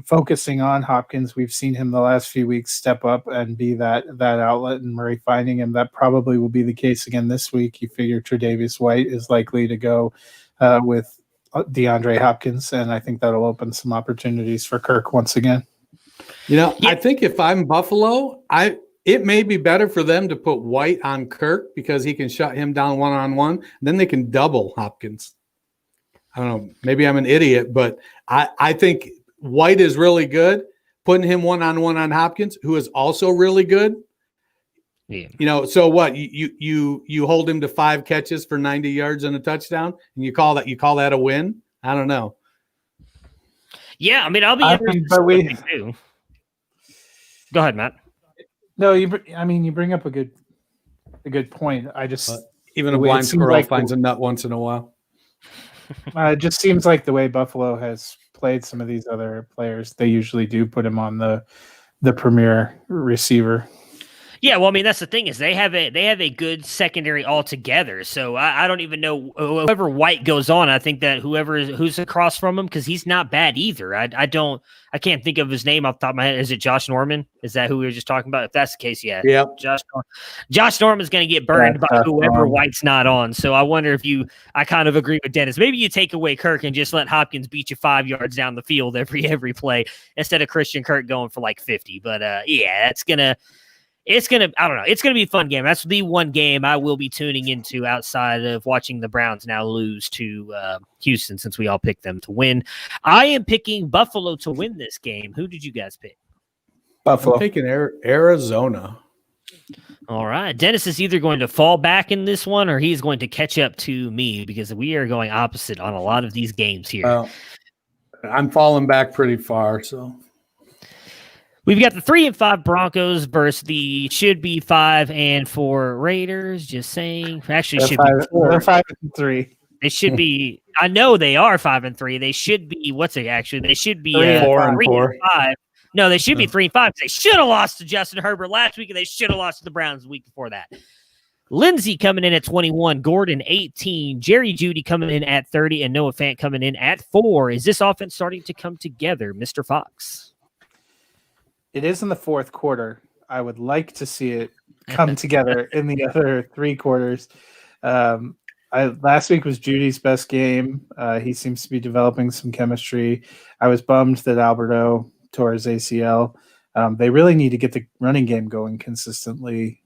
focusing on Hopkins, we've seen him the last few weeks step up and be that outlet, and Murray finding him. That probably will be the case again this week. You figure Tre'Davious White is likely to go with DeAndre Hopkins, and I think that'll open some opportunities for Kirk once again. I think if I'm Buffalo, it may be better for them to put White on Kirk because he can shut him down one-on-one. Then they can double Hopkins. I don't know. Maybe I'm an idiot, but I think White is really good. Putting him one-on-one on Hopkins, who is also really good. Yeah. So what? You hold him to 5 catches for 90 yards and a touchdown, and you call that a win? I don't know. Yeah, I mean, I'll be interested too. Go ahead, Matt. No, you bring up a good point. Even a blind squirrel finds a nut once in a while. It just seems like the way Buffalo has played some of these other players, they usually do put him on the premier receiver. Yeah, well, I mean, that's the thing is they have a good secondary altogether. So I don't even know whoever White goes on. I think that who's across from him, because he's not bad either. I can't think of his name off the top of my head. Is it Josh Norman? Is that who we were just talking about? If that's the case, yeah. Yep. Josh Norman's going to get burned by whoever White's not on. So I wonder I kind of agree with Dennis. Maybe you take away Kirk and just let Hopkins beat you 5 yards down the field every play instead of Christian Kirk going for like 50. But yeah, It's gonna, I don't know. It's gonna be a fun game. That's the one game I will be tuning into outside of watching the Browns now lose to Houston, since we all picked them to win. I am picking Buffalo to win this game. Who did you guys pick? Buffalo. I'm taking Arizona. All right. Dennis is either going to fall back in this one or he's going to catch up to me, because we are going opposite on a lot of these games here. I'm falling back pretty far, so. We've got the 3-5 Broncos versus the should be 5-4 Raiders. Just saying. Actually, should be 4. They're 5-3. They should be. I know they are 5-3. They should be. What's it actually? They should be 4-4. 3-5. No, they should be 3-5. They should have lost to Justin Herbert last week, and they should have lost to the Browns the week before that. Lindsey coming in at 21, Gordon 18, Jerry Jeudy coming in at 30, and Noah Fant coming in at 4. Is this offense starting to come together, Mr. Fox? It is in the fourth quarter. I would like to see it come together in the other 3 quarters. Last week was Judy's best game. He seems to be developing some chemistry. I was bummed that Alberto tore his ACL. They really need to get the running game going consistently.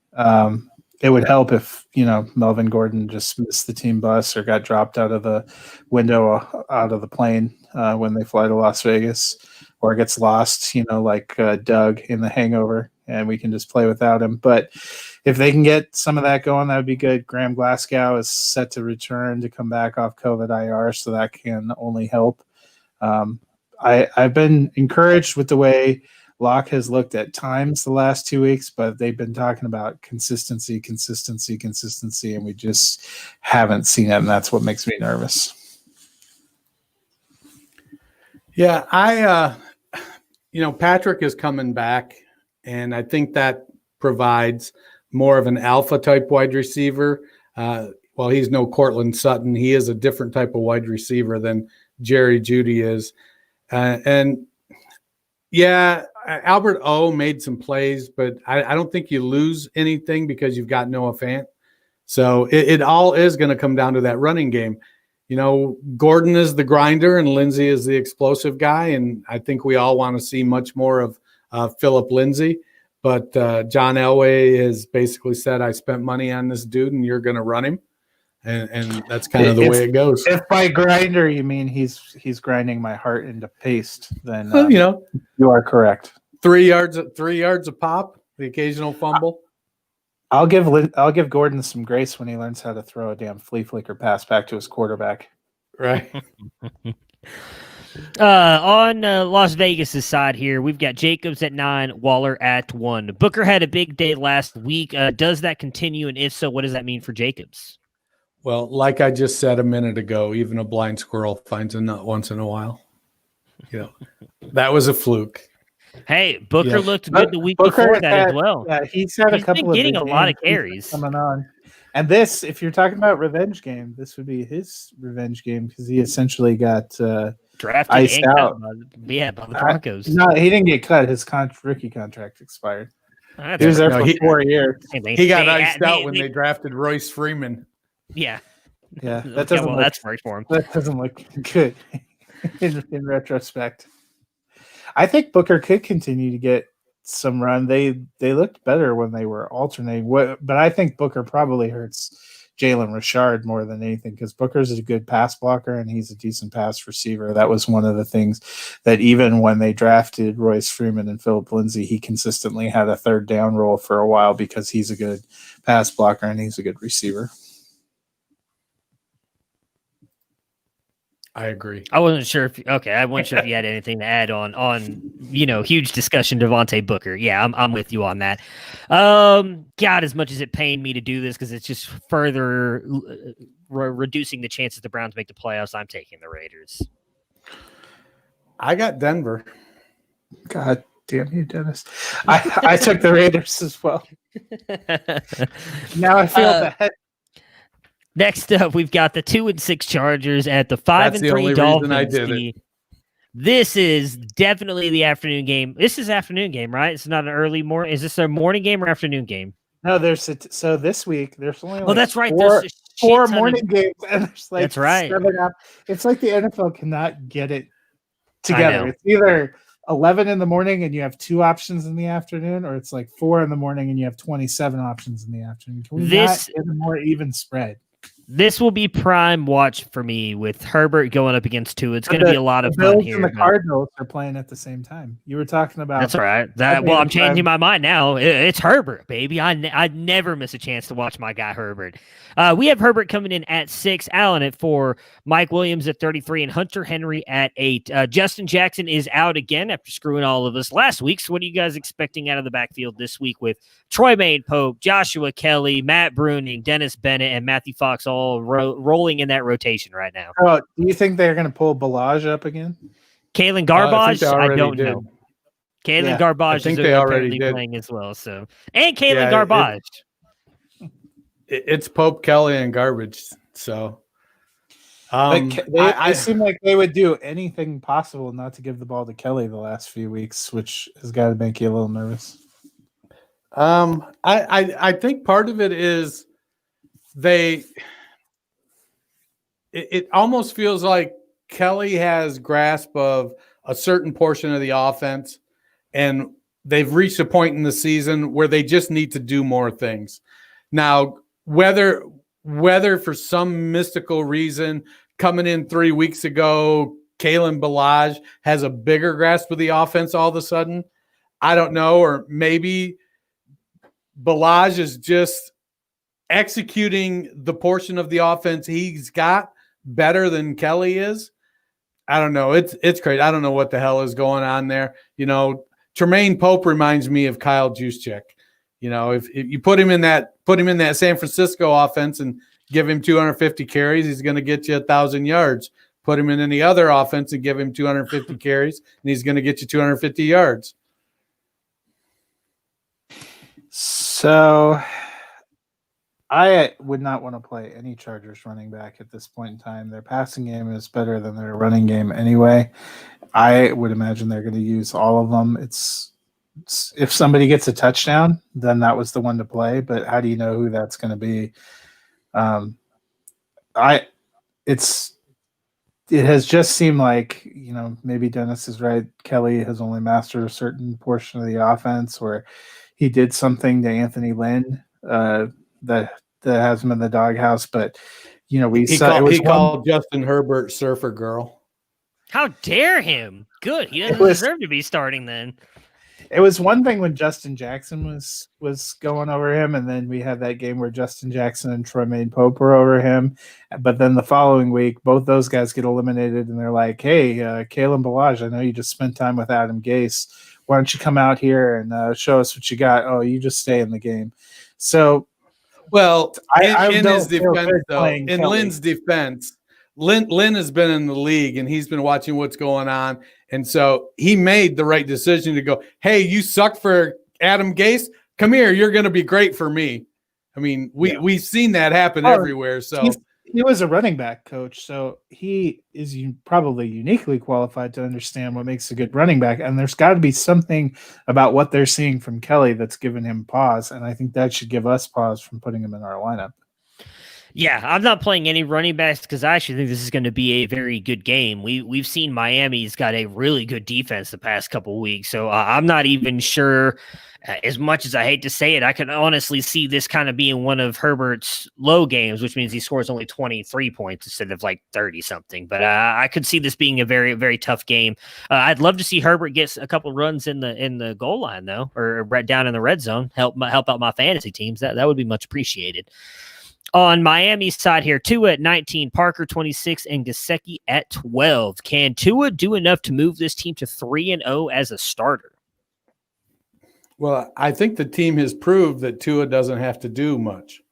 It would help if, Melvin Gordon just missed the team bus or got dropped out of the window, out of the plane when they fly to Las Vegas, or gets lost, like Doug in The Hangover, and we can just play without him. But if they can get some of that going, that would be good. Graham Glasgow is set to return to come back off COVID IR, so that can only help. I've been encouraged with the way Locke has looked at times the last 2 weeks, but they've been talking about consistency, and we just haven't seen it, and that's what makes me nervous. Yeah, Patrick is coming back, and I think that provides more of an alpha type wide receiver. While he's no Cortland Sutton, he is a different type of wide receiver than Jerry Jeudy is. Albert O made some plays, but I don't think you lose anything because you've got Noah Fant. So it all is going to come down to that running game. Gordon is the grinder and Lindsey is the explosive guy, and I think we all want to see much more of Philip Lindsay. But John Elway has basically said, I spent money on this dude, and you're going to run him. And that's kind of the way it goes. If by grinder you mean he's grinding my heart into paste, then you are correct. 3 yards a pop, the occasional fumble. I'll give Gordon some grace when he learns how to throw a damn flea flicker pass back to his quarterback. Right. On Las Vegas' side here, we've got Jacobs at 9, Waller at 1. Booker had a big day last week. Does that continue? And if so, what does that mean for Jacobs? Well, like I just said a minute ago, even a blind squirrel finds a nut once in a while. That was a fluke. Hey, Booker looked good the week before that as well. Yeah, he's had a couple of getting a lot of carries coming on. And this, if you're talking about revenge game, this would be his revenge game because he essentially got drafted iced out. By the Broncos. No, he didn't get cut. His rookie contract expired. He was there for 4 years. He got iced out when they drafted Royce Freeman. Yeah. Yeah, that's worked for him. That doesn't look good in retrospect. I think Booker could continue to get some run. They looked better when they were alternating. But I think Booker probably hurts Jalen Richard more than anything because Booker's a good pass blocker and he's a decent pass receiver. That was one of the things that even when they drafted Royce Freeman and Philip Lindsay, he consistently had a third down role for a while because he's a good pass blocker and he's a good receiver. I agree. I wasn't sure if you had anything to add on huge discussion Devontae Booker. Yeah, I'm with you on that. God, as much as it pained me to do this because it's just further reducing the chances the Browns make the playoffs, I'm taking the Raiders. I got Denver. God damn you, Dennis. I took the Raiders as well. Now I feel bad. Next up, we've got the 2-6 Chargers at the 5-3 Dolphins. This is definitely the afternoon game. This is afternoon game, right? It's not an early morning. Is this a morning game or afternoon game? No, so this week there's only that's right. There's four morning games, and there's that's right. 7 up. It's like the NFL cannot get it together. It's either 11 in the morning and you have 2 options in the afternoon, or it's like 4 in the morning and you have 27 options in the afternoon? Can we not get a more even spread? This will be prime watch for me with Herbert going up against Tua. It's going to be a lot of fun Bills here. and the Cardinals are playing at the same time. You were talking about that's all right. Well, I'm changing my mind now. It's Herbert, baby. I never miss a chance to watch my guy Herbert. We have Herbert coming in at 6, Allen at 4, Mike Williams at 33, and Hunter Henry at 8. Justin Jackson is out again after screwing all of us last week. So what are you guys expecting out of the backfield this week with Troy Maine-Pope, Joshua Kelly, Matt Bruning, Dennis Bennett, and Matthew Fox all rolling in that rotation right now? Oh, do you think they're going to pull Balaj up again? Kalen Garbage, I don't did. know. Kalen Garbage is apparently playing as well. So, and Kalen Garbage. It's Pope, Kelly, and Garbage. So, they seem like they would do anything possible not to give the ball to Kelly the last few weeks, which has got to make you a little nervous. I think part of it is it almost feels like Kelly has grasp of a certain portion of the offense, and they've reached a point in the season where they just need to do more things. Now, whether for some mystical reason coming in 3 weeks ago, Kalen Balaj has a bigger grasp of the offense all of a sudden, I don't know, or maybe Balaj is just executing the portion of the offense he's got better than Kelly is. I don't know. It's crazy. I don't know what the hell is going on there. You know, Tremaine Pope reminds me of Kyle Juszczyk. You know, if you put him in that San Francisco offense and give him 250 carries, he's going to get you 1,000 yards. Put him in any other offense and give him 250 carries, and he's going to get you 250 yards. So I would not want to play any Chargers running back at this point in time. Their passing game is better than their running game anyway. I would imagine they're going to use all of them. It's if somebody gets a touchdown, then that was the one to play. But how do you know who that's going to be? It has just seemed like, you know, maybe Dennis is right. Kelly has only mastered a certain portion of the offense, or he did something to Anthony Lynn that has him in the doghouse. But you know, he called Justin Herbert surfer girl. How dare him? Good, he doesn't deserve to be starting then. It was one thing when Justin Jackson was going over him, and then we had that game where Justin Jackson and Troy Maine-Pope were over him. But then the following week, both those guys get eliminated, and they're like, "Hey, Kalen Balaj, I know you just spent time with Adam Gase. Why don't you come out here and show us what you got?" "Oh, you just stay in the game." So, well, in his defense, though, in Kelly. Lynn's defense, Lynn has been in the league and he's been watching what's going on. And so he made the right decision to go, "Hey, you suck for Adam Gase. Come here. You're going to be great for me." I mean, we've seen that happen everywhere. So he was a running back coach, so he is probably uniquely qualified to understand what makes a good running back. And there's got to be something about what they're seeing from Kelly that's given him pause. And I think that should give us pause from putting him in our lineup. Yeah, I'm not playing any running backs because I actually think this is going to be a very good game. We've seen Miami's got a really good defense the past couple of weeks, so I'm not even sure. As much as I hate to say it, I can honestly see this kind of being one of Herbert's low games, which means he scores only 23 points instead of like 30 something. But I could see this being a very, very tough game. I'd love to see Herbert get a couple runs in the goal line though, or right down in the red zone, help out my fantasy teams. That would be much appreciated. On Miami's side here, Tua at 19, Parker 26, and Gesicki at 12. Can Tua do enough to move this team to 3-0 as a starter? Well, I think the team has proved that Tua doesn't have to do much.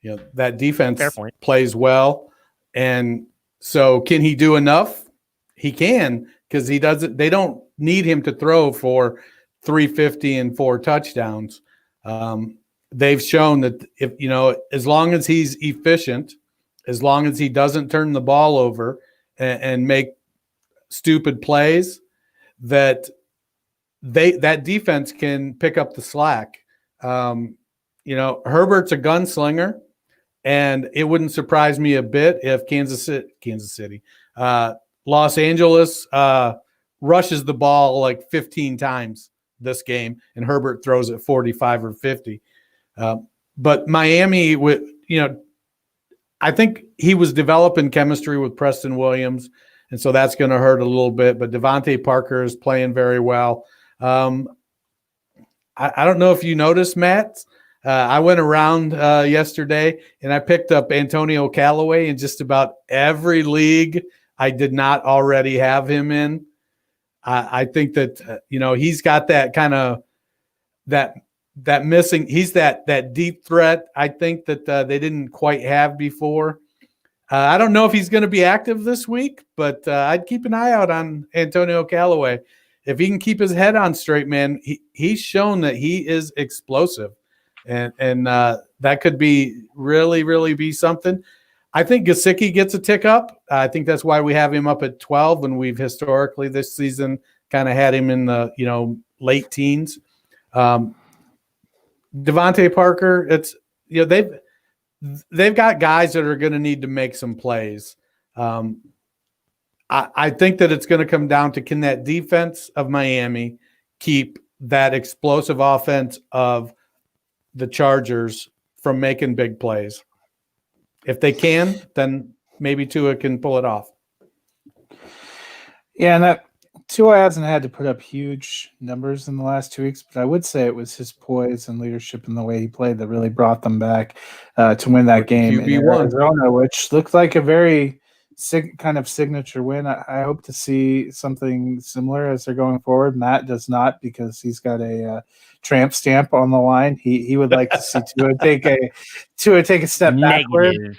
You know, that defense plays well. And so can he do enough? He can, because they don't need him to throw for 350 and 4 touchdowns. They've shown that if, you know, as long as he's efficient, as long as he doesn't turn the ball over and make stupid plays, that defense can pick up the slack. You know, Herbert's a gunslinger, and it wouldn't surprise me a bit if Los Angeles rushes the ball like 15 times this game, and Herbert throws it 45 or 50. But Miami, I think he was developing chemistry with Preston Williams, and so that's going to hurt a little bit. But Devontae Parker is playing very well. I don't know if you noticed, Matt. I went around yesterday, and I picked up Antonio Callaway in just about every league I did not already have him in. I think that he's got that kind of that missing. He's that deep threat. I think that they didn't quite have before. I don't know if he's going to be active this week, but I'd keep an eye out on Antonio Callaway. If he can keep his head on straight, man, he's shown that he is explosive, and that could be really, really be something. I think Gesicki gets a tick up. I think that's why we have him up at 12, and we've historically this season kind of had him in the late teens. Devontae Parker, it's they've got guys that are going to need to make some plays. I think that it's going to come down to, can that defense of Miami keep that explosive offense of the Chargers from making big plays? If they can, then maybe Tua can pull it off. Yeah, and that Tua hasn't had to put up huge numbers in the last 2 weeks, but I would say it was his poise and leadership and the way he played that really brought them back to win that game in Arizona, which looked like a very kind of signature win. I hope to see something similar as they're going forward. Matt does not, because he's got a tramp stamp on the line. He would like to see Tua take a step backward.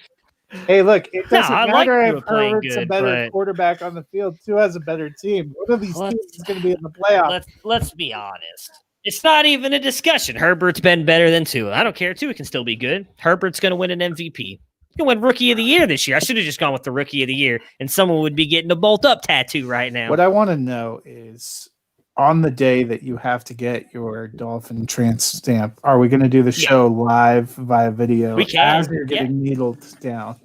Hey, look, it doesn't matter if Herbert's a better quarterback on the field. Tua has a better team. One of these teams is going to be in the playoffs. Let's be honest. It's not even a discussion. Herbert's been better than Tua. I don't care. Tua can still be good. Herbert's going to win an MVP. He's going to win Rookie of the Year this year. I should have just gone with the Rookie of the Year, and someone would be getting a bolt-up tattoo right now. What I want to know is, on the day that you have to get your Dolphin tramp stamp, are we going to do the show live via video as you're getting needled down?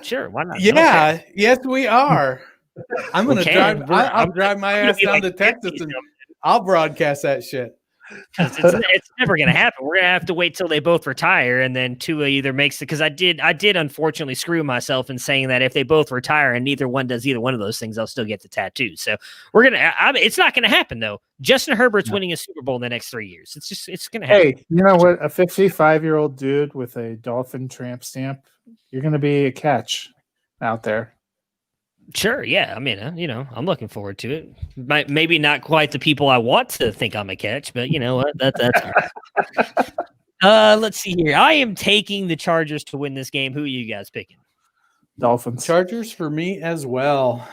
Sure. Why not? Yeah. Yes, we are. I'm going to drive. I'll drive my ass down to Texas, and I'll broadcast that shit. It's never going to happen. We're going to have to wait till they both retire, and then Tua either makes it. Because I did unfortunately screw myself in saying that if they both retire and neither one does either one of those things, I'll still get the tattoo. So we're gonna. It's not going to happen though. Justin Herbert's winning a Super Bowl in the next 3 years. It's going to happen. Hey, you know what? A 55-year-old dude with a Dolphin tramp stamp, you're going to be a catch out there. Sure, yeah. I mean, I'm looking forward to it. Maybe not quite the people I want to think I'm a catch, but you know what? That's let's see here. I am taking the Chargers to win this game. Who are you guys picking? Dolphins. Chargers for me as well.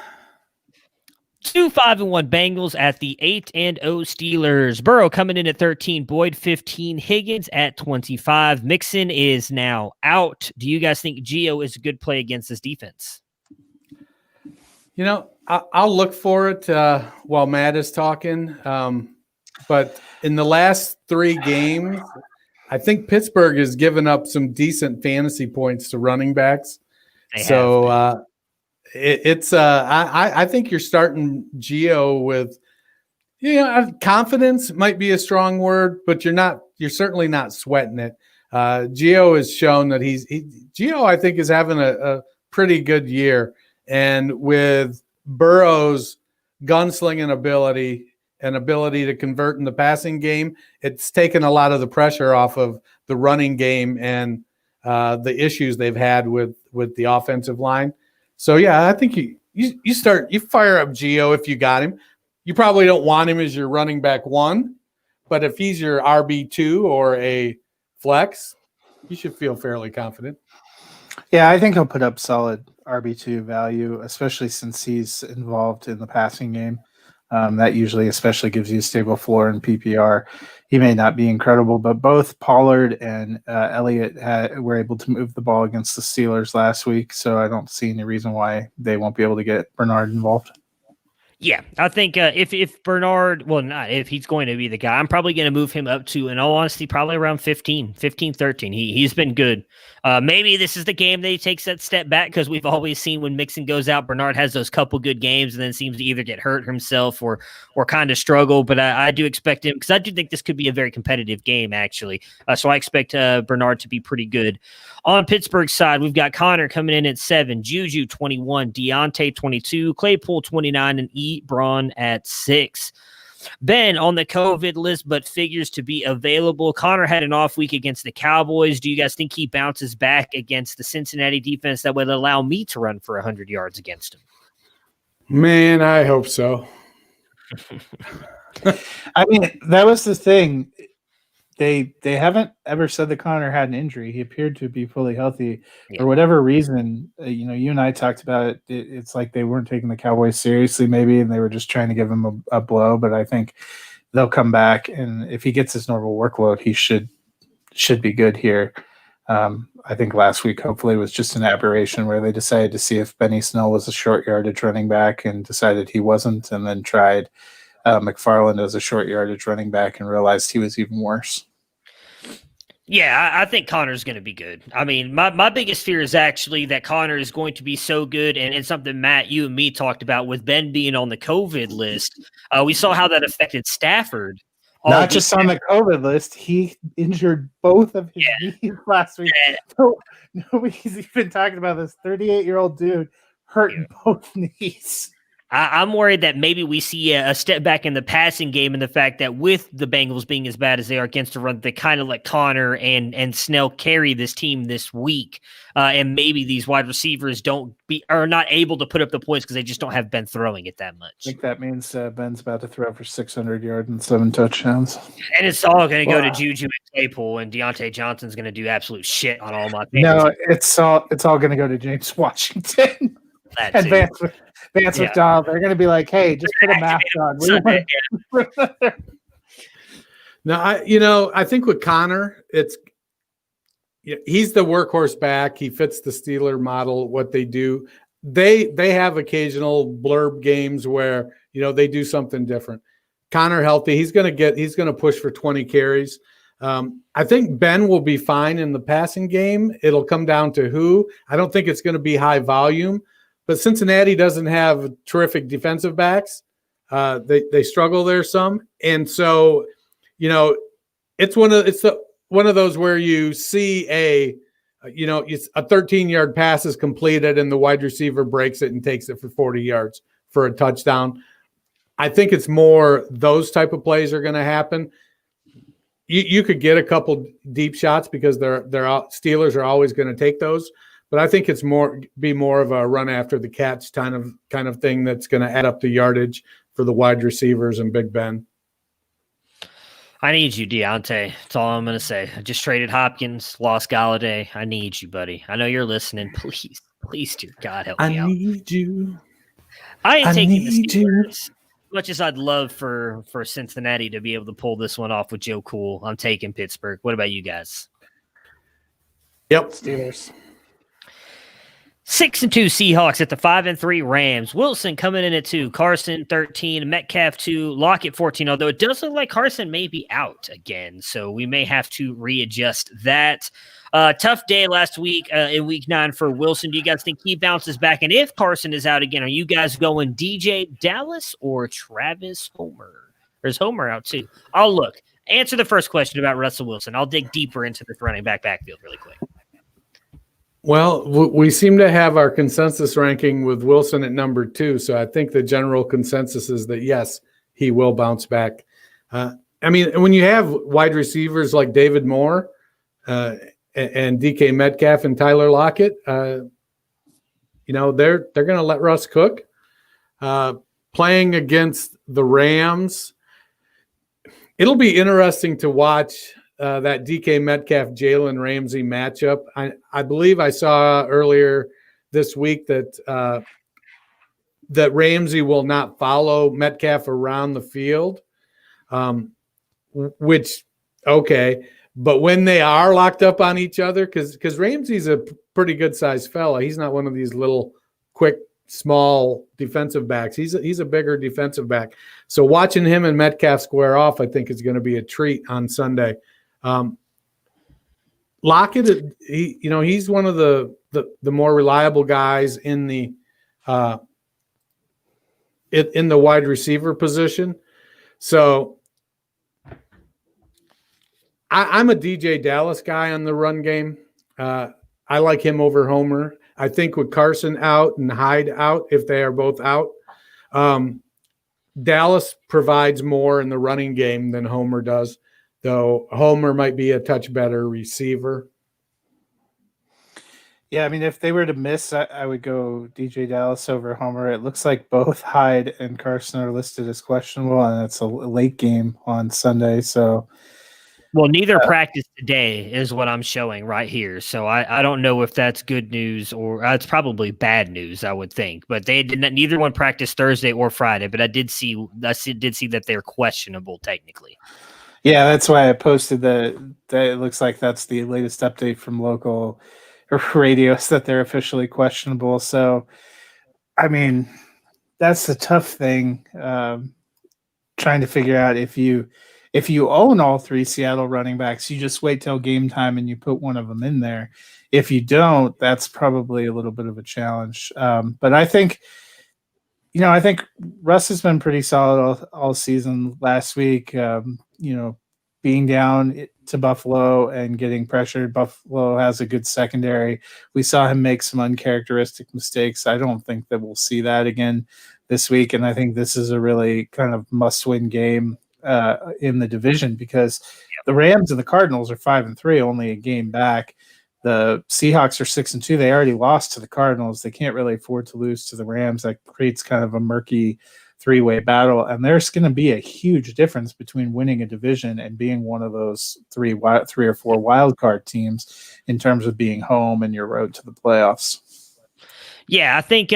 5-1 Bengals at the 8-0 Steelers. Burrow coming in at 13, Boyd 15, Higgins at 25. Mixon is now out. Do you guys think Gio is a good play against this defense? I'll look for it while Matt is talking. But in the last 3 games, I think Pittsburgh has given up some decent fantasy points to running backs. I think you're starting Gio with, confidence might be a strong word, but you're certainly not sweating it. Gio has shown that Gio, I think, is having a pretty good year. And with Burrow's gunslinging ability and ability to convert in the passing game, it's taken a lot of the pressure off of the running game and the issues they've had with the offensive line. So, yeah, I think you fire up Gio if you got him. You probably don't want him as your running back 1, but if he's your RB2 or a flex, you should feel fairly confident. Yeah, I think he'll put up solid RB2 value, especially since he's involved in the passing game. That usually especially gives you a stable floor in PPR. He may not be incredible, but both Pollard and Elliott were able to move the ball against the Steelers last week, so I don't see any reason why they won't be able to get Bernard involved. Yeah, I think if Bernard, well, not if he's going to be the guy, I'm probably going to move him up to, in all honesty, probably around 15, 13. He's been good. Maybe this is the game that he takes that step back because we've always seen when Mixon goes out, Bernard has those couple good games and then seems to either get hurt himself or kind of struggle. But I do expect him because I do think this could be a very competitive game, actually. So I expect Bernard to be pretty good. On Pittsburgh's side, we've got Connor coming in at 7, Juju 21, Deontay 22, Claypool 29, and Ebron at 6. Ben on the COVID list, but figures to be available. Connor had an off week against the Cowboys. Do you guys think he bounces back against the Cincinnati defense that would allow me to run for 100 yards against him? Man, I hope so. I mean, that was the thing. They haven't ever said that Connor had an injury. He appeared to be fully healthy. Yeah. For whatever reason. You and I talked about it. It's like they weren't taking the Cowboys seriously, maybe, and they were just trying to give him a blow. But I think they'll come back, and if he gets his normal workload, he should be good here. I think last week, hopefully, was just an aberration where they decided to see if Benny Snell was a short yardage running back and decided he wasn't, and then tried McFarland as a short yardage running back and realized he was even worse. Yeah, I think Connor's going to be good. I mean, my biggest fear is actually that Connor is going to be so good, and it's something, Matt, you and me talked about with Ben being on the COVID list. We saw how that affected Stafford. Not just on the COVID list, he injured both of his knees last week. So nobody's even talking about this 38-year-old dude hurting both knees. I'm worried that maybe we see a step back in the passing game and the fact that with the Bengals being as bad as they are against the run, they kind of let Connor and Snell carry this team this week. And maybe these wide receivers are not able to put up the points because they just don't have Ben throwing it that much. I think that means Ben's about to throw for 600 yards and 7 touchdowns. And it's all going to go to Juju and Claypool, and Deontay Johnson's going to do absolute shit on all my things. No, it's all going to go to James Washington. And Vance McDonald. They're going to be like, hey, just put a mask on. No, I think with Connor, he's the workhorse back. He fits the Steeler model, what they do. They have occasional blurb games where, they do something different. Connor healthy, he's going to push for 20 carries. I think Ben will be fine in the passing game. It'll come down to who. I don't think it's going to be high volume. But Cincinnati doesn't have terrific defensive backs. They struggle there some, and so it's one of those where you see a 13-yard pass is completed and the wide receiver breaks it and takes it for 40 yards for a touchdown. I think it's more those type of plays are going to happen. You could get a couple deep shots because Steelers are always going to take those. But I think it's more of a run after the catch kind of thing that's going to add up the yardage for the wide receivers and Big Ben. I need you, Deontay. That's all I'm going to say. I just traded Hopkins, lost Galladay. I need you, buddy. I know you're listening. Please, dear God, help me out. I need you. I ain't taking the Steelers. As much as I'd love for Cincinnati to be able to pull this one off with Joe Cool, I'm taking Pittsburgh. What about you guys? Yep, Steelers. 6-2 Seahawks at the 5-3 Rams. Wilson coming in at 2, Carson 13, Metcalf 2, Lockett 14. Although it does look like Carson may be out again, so we may have to readjust that. Tough day last week in Week 9 for Wilson. Do you guys think he bounces back? And if Carson is out again, are you guys going DJ Dallas or Travis Homer? Or is Homer out too? I'll look. Answer the first question about Russell Wilson. I'll dig deeper into this running backfield really quick. Well, we seem to have our consensus ranking with Wilson at number 2. So I think the general consensus is that, yes, he will bounce back. I mean, when you have wide receivers like David Moore and DK Metcalf and Tyler Lockett, they're going to let Russ cook. Playing against the Rams, it'll be interesting to watch that DK Metcalf, Jalen Ramsey matchup. I believe I saw earlier this week that Ramsey will not follow Metcalf around the field, which, okay. But when they are locked up on each other, because Ramsey's a pretty good-sized fella. He's not one of these little quick small defensive backs. He's a bigger defensive back. So watching him and Metcalf square off, I think is going to be a treat on Sunday. Lockett, he's one of the more reliable guys in the wide receiver position. So I'm a DJ Dallas guy on the run game. I like him over Homer. I think with Carson out and Hyde out, if they are both out, Dallas provides more in the running game than Homer does, though Homer might be a touch better receiver. Yeah, I mean, if they were to miss, I would go DJ Dallas over Homer. It looks like both Hyde and Carson are listed as questionable, and it's a late game on Sunday. So, well, neither practice today is what I'm showing right here. So I don't know if that's good news or it's probably bad news, I would think. But they did not, neither one practiced Thursday or Friday. But I did see that they're questionable technically. Yeah, that's why I posted that it looks like that's the latest update from local radios that they're officially questionable. So, I mean, that's the tough thing. Trying to figure out if you own all three Seattle running backs, you just wait till game time and you put one of them in there. If you don't, that's probably a little bit of a challenge. But I think Russ has been pretty solid all season. Last week, being down to Buffalo and getting pressured. Buffalo has a good secondary. We saw him make some uncharacteristic mistakes. I don't think that we'll see that again this week. And I think this is a really kind of must-win game in the division because the Rams and the Cardinals are 5-3, only a game back. The Seahawks are 6-2. They already lost to the Cardinals. They can't really afford to lose to the Rams. That creates kind of a murky three-way battle, and there's going to be a huge difference between winning a division and being one of those three or four wild card teams in terms of being home and your road to the playoffs. Yeah, I think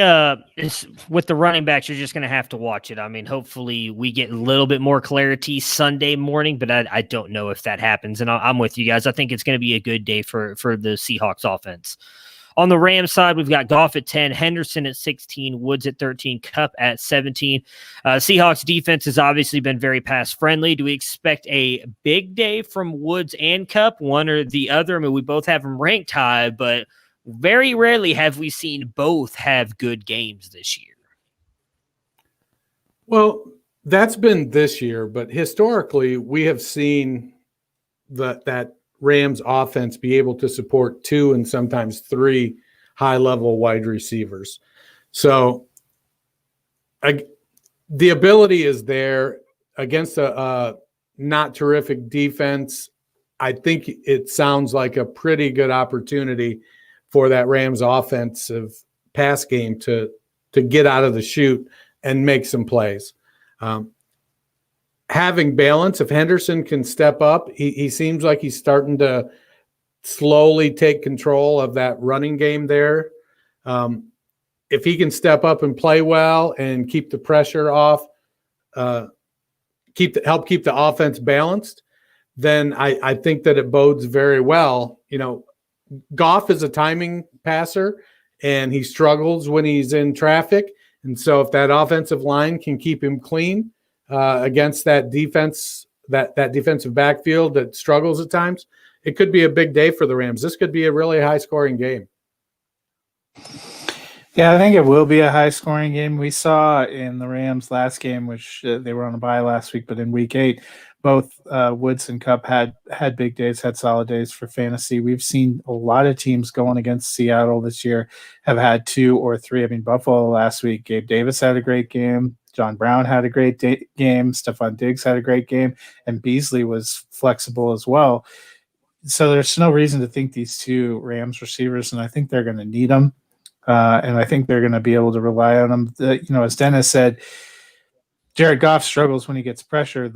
with the running backs, you're just going to have to watch it. I mean, hopefully we get a little bit more clarity Sunday morning, but I don't know if that happens. And I'm with you guys. I think it's going to be a good day for the Seahawks offense. On the Rams side, we've got Goff at 10, Henderson at 16, Woods at 13, Kupp at 17. Seahawks defense has obviously been very pass-friendly. Do we expect a big day from Woods and Kupp, one or the other? I mean, we both have them ranked high, but very rarely have we seen both have good games this year. Well, that's been this year, but historically we have seen that Rams offense be able to support two and sometimes three high-level wide receivers. So the ability is there against a not terrific defense. I think it sounds like a pretty good opportunity for that Rams offensive pass game to get out of the chute and make some plays. Having balance, if Henderson can step up, he seems like he's starting to slowly take control of that running game there. If he can step up and play well and keep the pressure off, help keep the offense balanced, then I think that it bodes very well. Goff is a timing passer, and he struggles when he's in traffic. And so if that offensive line can keep him clean against that defense, that defensive backfield that struggles at times, it could be a big day for the Rams. This could be a really high-scoring game. Yeah, I think it will be a high-scoring game. We saw in the Rams last game, which they were on a bye last week, but in Week 8, both Woods and Kupp had big days, had solid days for fantasy. We've seen a lot of teams going against Seattle this year have had two or three. I mean, Buffalo last week, Gabe Davis had a great game. John Brown had a great game. Stephon Diggs had a great game. And Beasley was flexible as well. So there's no reason to think these two Rams receivers, and I think they're going to need them. And I think they're going to be able to rely on them. As Dennis said, Jared Goff struggles when he gets pressure.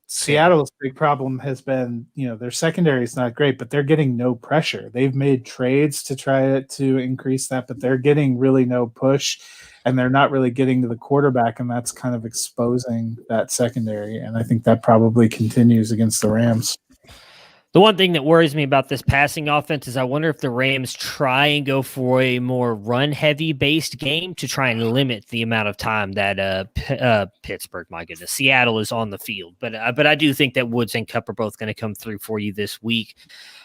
Seattle's big problem has been, their secondary is not great, but they're getting no pressure. They've made trades to try to increase that, but they're getting really no push, and they're not really getting to the quarterback, and that's kind of exposing that secondary. And I think that probably continues against the Rams. The one thing that worries me about this passing offense is I wonder if the Rams try and go for a more run-heavy based game to try and limit the amount of time that Pittsburgh, my goodness, Seattle is on the field. But I do think that Woods and Kupp are both going to come through for you this week.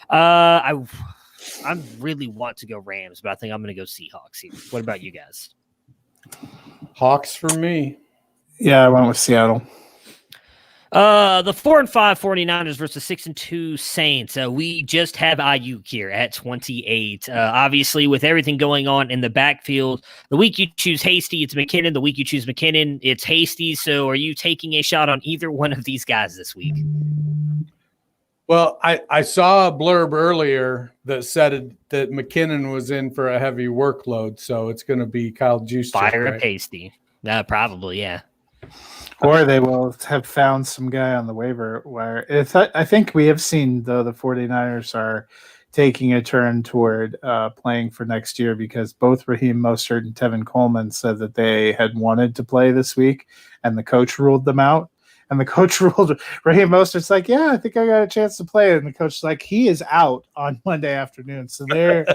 I really want to go Rams, but I think I'm going to go Seahawks here. What about you guys? Hawks for me. Yeah, I went with Seattle. The 4-5 49ers versus 6-2 Saints. We just have Ayuk here at 28. Obviously, with everything going on in the backfield, the week you choose Hasty, it's McKinnon. The week you choose McKinnon, it's Hasty. So, are you taking a shot on either one of these guys this week? Well, I saw a blurb earlier that said that McKinnon was in for a heavy workload, so it's going to be Kyle Juszczyk. Fire right? up Hasty. Probably, yeah. Or they will have found some guy on the waiver wire. I think we have seen, though, the 49ers are taking a turn toward playing for next year because both Raheem Mostert and Tevin Coleman said that they had wanted to play this week, and the coach ruled them out. And the coach ruled Raheem Mostert's like, yeah, I think I got a chance to play. And the coach's like, he is out on Monday afternoon. So they're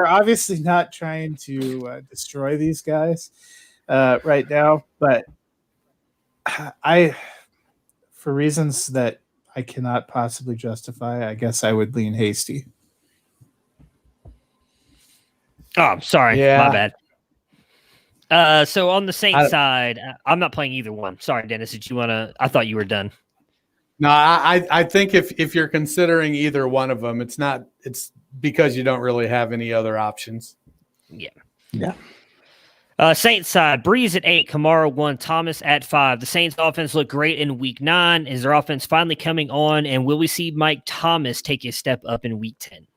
obviously not trying to destroy these guys right now. But for reasons that I cannot possibly justify, I guess I would lean Hasty. Oh, I'm sorry. Yeah. My bad. So on the Saints side, I'm not playing either one. Sorry, Dennis. Did you want to? I thought you were done. No, I think if you're considering either one of them, it's because you don't really have any other options. Yeah. Saints side, Breeze at 8, Kamara 1, Thomas at 5. The Saints offense looked great in week 9. Is their offense finally coming on? And will we see Mike Thomas take a step up in week 10?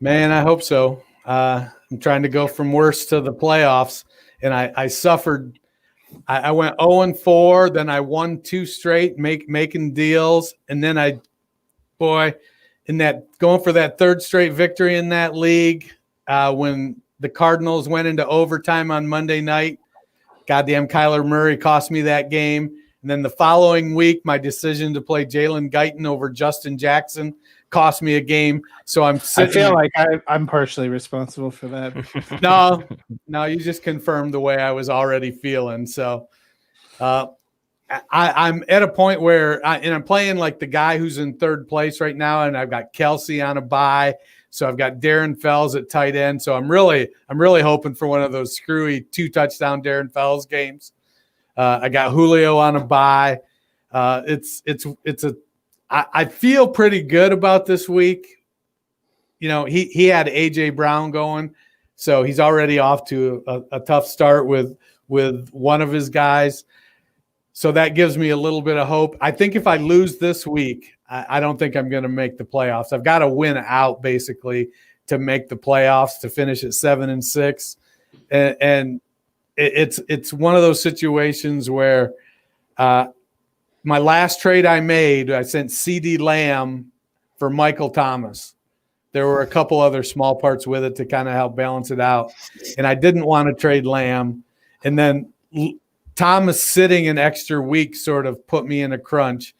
Man, I hope so. I'm trying to go from worst to the playoffs, and I suffered. I went 0-4, then I won 2 straight, making deals, and then going for that third straight victory in that league when the Cardinals went into overtime on Monday night. Goddamn Kyler Murray cost me that game. And then the following week, my decision to play Jalen Guyton over Justin Jackson cost me a game. So I feel like I'm partially responsible for that. No, you just confirmed the way I was already feeling. So I'm at a point where I'm playing like the guy who's in third place right now, and I've got Kelsey on a bye. So I've got Darren Fells at tight end. So I'm really hoping for one of those screwy 2-touchdown Darren Fells games. I got Julio on a bye. I feel pretty good about this week. You know, he had AJ Brown going, so he's already off to a tough start with one of his guys. So that gives me a little bit of hope. I think if I lose this week, I don't think I'm going to make the playoffs. I've got to win out basically to make the playoffs, to finish at 7-6. And it's one of those situations where my last trade I made, I sent CD Lamb for Michael Thomas. There were a couple other small parts with it to kind of help balance it out. And I didn't want to trade Lamb. And then Thomas sitting an extra week sort of put me in a crunch.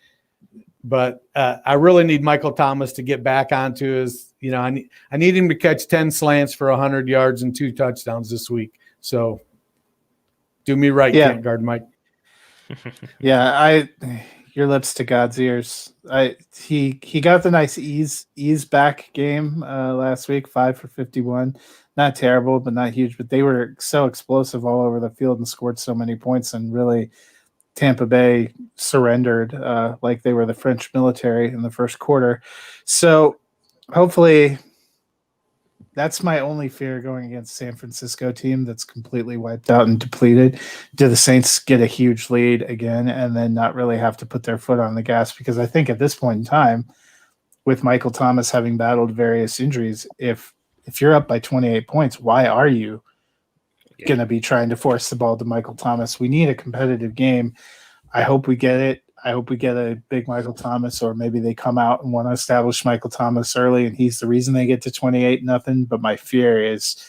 But I really need Michael Thomas to get back onto his, I need him to catch 10 slants for 100 yards and 2 touchdowns this week. So do me right, Can't guard Mike. Yeah, your lips to God's ears. He got the nice ease back game last week, 5 for 51. Not terrible, but not huge. But they were so explosive all over the field and scored so many points, and really Tampa Bay surrendered like they were the French military in the first quarter. So hopefully that's my only fear going against San Francisco team that's completely wiped out and depleted. Do the Saints get a huge lead again and then not really have to put their foot on the gas? Because I think at this point in time, with Michael Thomas having battled various injuries, if you're up by 28 points, why are you going to be trying to force the ball to Michael Thomas? We need a competitive game. I hope we get it. I hope we get a big Michael Thomas, or maybe they come out and want to establish Michael Thomas early and he's the reason they get to 28-0. But my fear is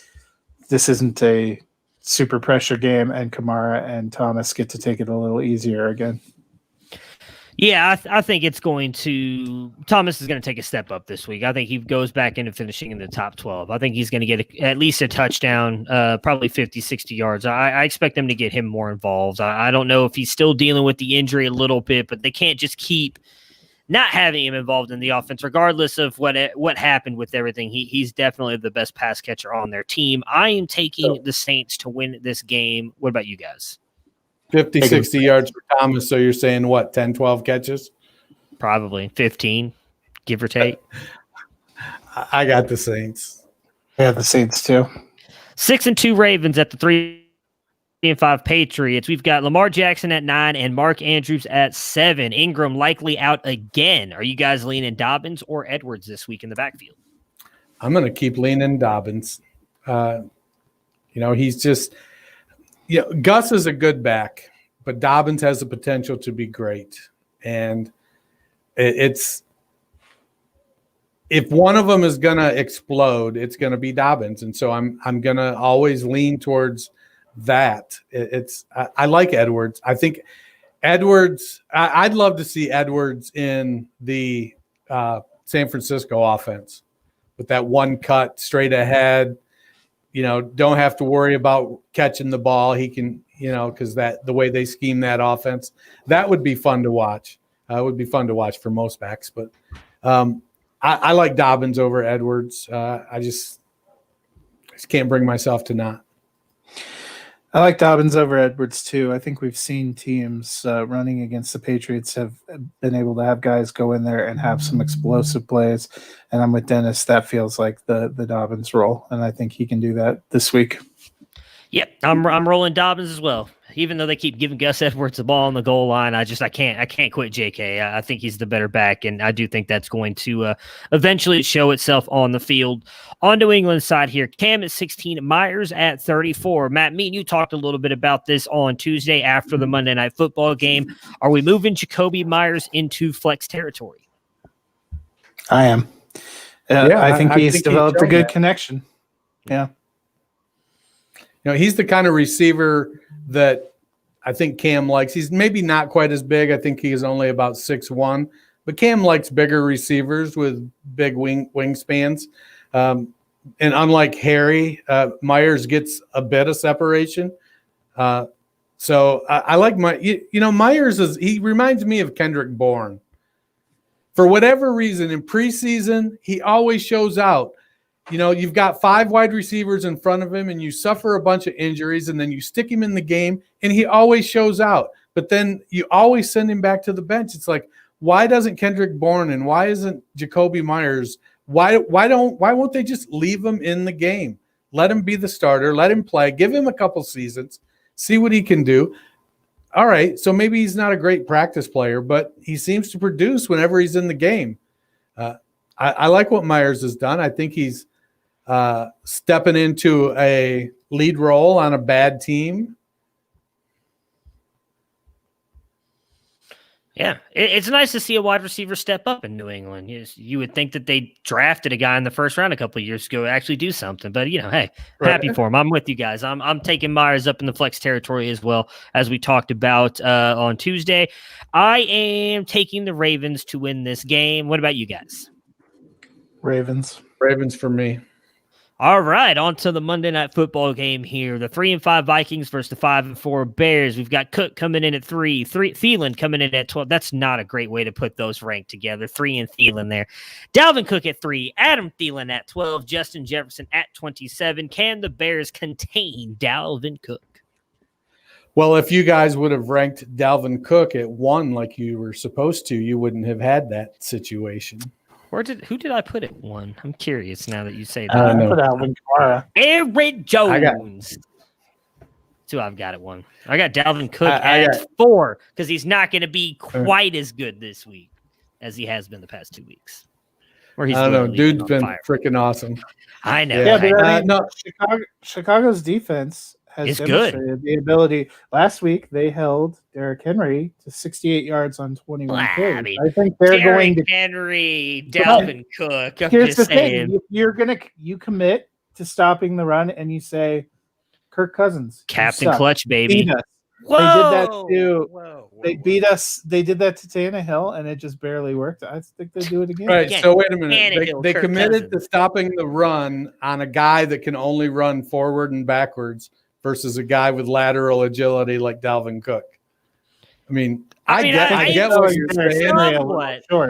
this isn't a super pressure game and Kamara and Thomas get to take it a little easier again. Yeah, I think it's going to – Thomas is going to take a step up this week. I think he goes back into finishing in the top 12. I think he's going to get at least a touchdown, probably 50, 60 yards. I expect them to get him more involved. I don't know if he's still dealing with the injury a little bit, but they can't just keep not having him involved in the offense, regardless of what happened with everything. He's definitely the best pass catcher on their team. I am taking the Saints to win this game. What about you guys? 50, 60 yards for Thomas. So you're saying what, 10, 12 catches? Probably 15, give or take. I got the Saints. Yeah, the Saints too. 6-2 Ravens at the 3-5 Patriots. We've got Lamar Jackson at 9 and Mark Andrews at 7. Ingram likely out again. Are you guys leaning Dobbins or Edwards this week in the backfield? I'm going to keep leaning Dobbins. He's just – Gus is a good back, but Dobbins has the potential to be great. And it's if one of them is going to explode, it's going to be Dobbins. And so I'm going to always lean towards that. I like Edwards. I think Edwards, I'd love to see Edwards in the San Francisco offense with that one cut straight ahead. Don't have to worry about catching the ball. He can, because the way they scheme that offense, that would be fun to watch. It would be fun to watch for most backs, but I like Dobbins over Edwards. I just can't bring myself to not. I like Dobbins over Edwards too. I think we've seen teams running against the Patriots have been able to have guys go in there and have some explosive plays. And I'm with Dennis. That feels like the Dobbins role, and I think he can do that this week. Yep, I'm rolling Dobbins as well. Even though they keep giving Gus Edwards the ball on the goal line, I can't quit JK. I think he's the better back, and I do think that's going to eventually show itself on the field. On New England's side here, Cam at 16, Myers at 34. Matt, me and you talked a little bit about this on Tuesday after the Monday Night Football game. Are we moving Jacoby Myers into flex territory? I am. I think he's developed a good connection. Yeah. He's the kind of receiver that I think Cam likes. He's maybe not quite as big. I think he is only about 6'1", but Cam likes bigger receivers with big wingspans. And unlike Harry, Myers gets a bit of separation. So I like Myers he reminds me of Kendrick Bourne. For whatever reason, in preseason, he always shows out. You've got 5 wide receivers in front of him and you suffer a bunch of injuries and then you stick him in the game and he always shows out. But then you always send him back to the bench. It's like, why doesn't Kendrick Bourne and why isn't Jacoby Myers? Why won't they just leave him in the game? Let him be the starter. Let him play. Give him a couple seasons. See what he can do. All right, so maybe he's not a great practice player, but he seems to produce whenever he's in the game. I like what Myers has done. I think he's stepping into a lead role on a bad team. Yeah, it's nice to see a wide receiver step up in New England. You would think that they drafted a guy in the first round a couple of years ago to actually do something, but hey, happy for him. I'm with you guys. I'm taking Myers up in the flex territory as well, as we talked about on Tuesday. I am taking the Ravens to win this game. What about you guys? Ravens for me. All right, on to the Monday Night Football game here. The 3-5 Vikings versus the 5-4 Bears. We've got Cook coming in at 3, Thielen coming in at 12. That's not a great way to put those ranked together. 3 and Thielen there. Dalvin Cook at 3, Adam Thielen at 12, Justin Jefferson at 27. Can the Bears contain Dalvin Cook? Well, if you guys would have ranked Dalvin Cook at 1 like you were supposed to, you wouldn't have had that situation. Who did I put at 1? I'm curious now that you say that. I put Alvin Kamara. Aaron Jones. That's who I've got at 1. I got Dalvin Cook at 4 because he's not going to be quite as good this week as he has been the past 2 weeks. I don't know. Dude's been freaking awesome. I know. Yeah, but Chicago's defense has demonstrated the ability. Last week, they held Derrick Henry to 68 yards on 21 carries. I think they're going to Henry, Dalvin Cook. Here's the thing: you commit to stopping the run, and you say, "Kirk Cousins, Captain Clutch, baby." Whoa, they did that too. They beat us. They did that to Tannehill, and it just barely worked. I think they'll do it again. Right. Again, So wait a minute. Tannehill, They Kirk committed Cousins. to stopping the run on a guy that can only run forward and backwards versus a guy with lateral agility like Dalvin Cook. I mean, I get what you're saying.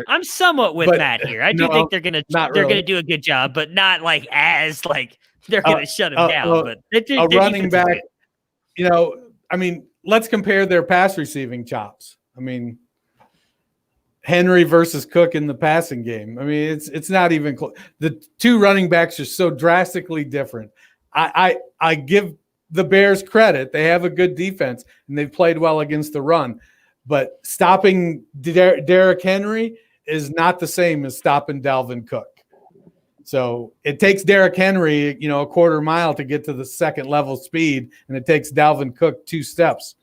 I'm somewhat with Matt here. I do think they're gonna do a good job, but not like as like they're gonna shut him down. But a running back, I mean, let's compare their pass receiving chops. I mean, Henry versus Cook in the passing game. I mean, it's not even close. The two running backs are so drastically different. I give the Bears credit. They have a good defense, and they've played well against the run. But stopping Derrick Henry is not the same as stopping Dalvin Cook. So it takes Derrick Henry, a quarter mile to get to the second level speed, and it takes Dalvin Cook 2 steps.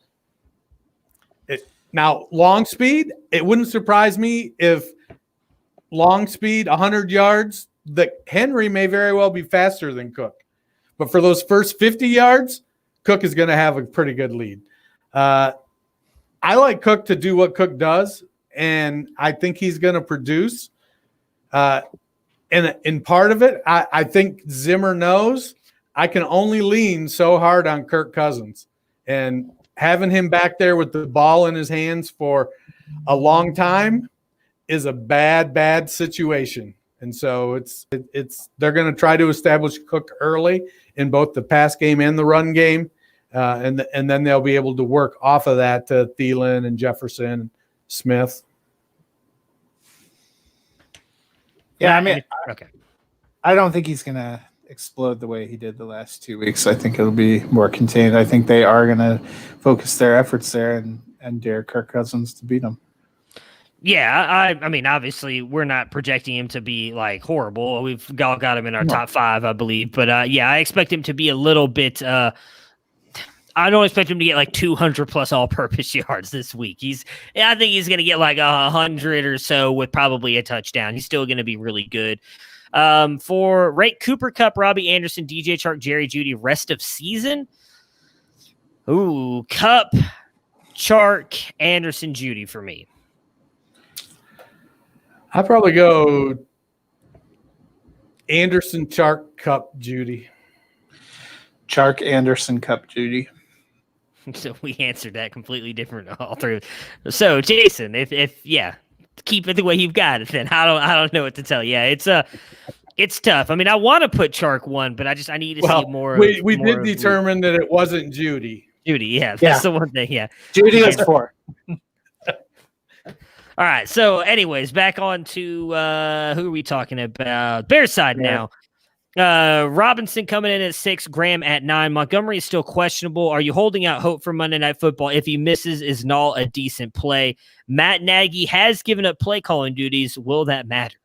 Now, long speed, it wouldn't surprise me if long speed, 100 yards, that Henry may very well be faster than Cook. But for those first 50 yards, Cook is going to have a pretty good lead. I like Cook to do what Cook does, and I think he's going to produce. And in part of it, I think Zimmer knows I can only lean so hard on Kirk Cousins. And having him back there with the ball in his hands for a long time is a bad situation. And so they're going to try to establish Cook early in both the pass game and the run game. And then they'll be able to work off of that to Thielen and Jefferson, Smith. Yeah, I mean, okay. I don't think he's going to explode the way he did the last 2 weeks. I think it'll be more contained. I think they are going to focus their efforts there and dare Kirk Cousins to beat him. Yeah, I mean, obviously, we're not projecting him to be like horrible. We've all got him in our top 5, I believe. But yeah, I expect him to be a little bit. I don't expect him to get like 200 plus all-purpose yards this week. I think he's going to get like 100 or so with probably a touchdown. He's still going to be really good. For rate Cooper Kupp, Robbie Anderson, DJ Chark, Jerry Jeudy, rest of season. Ooh, Kupp, Chark, Anderson, Jeudy for me. I'd probably go Anderson, Chark, Kupp, Jeudy. Chark, Anderson, Kupp, Jeudy. So we answered that completely different all through. So Jason, if keep it the way you've got it, then I don't know what to tell you. Yeah, it's tough. I mean, I want to put Chark 1, but I need to see more. We did determine that it wasn't Jeudy. Yeah, that's the one thing. Yeah, Jeudy is 4. All right. So, anyways, back on to who are we talking about? Bears side now. Robinson coming in at 6, Graham at 9. Montgomery is still questionable. Are you holding out hope for Monday Night Football? If he misses, is Null a decent play? Matt Nagy has given up play calling duties. Will that matter?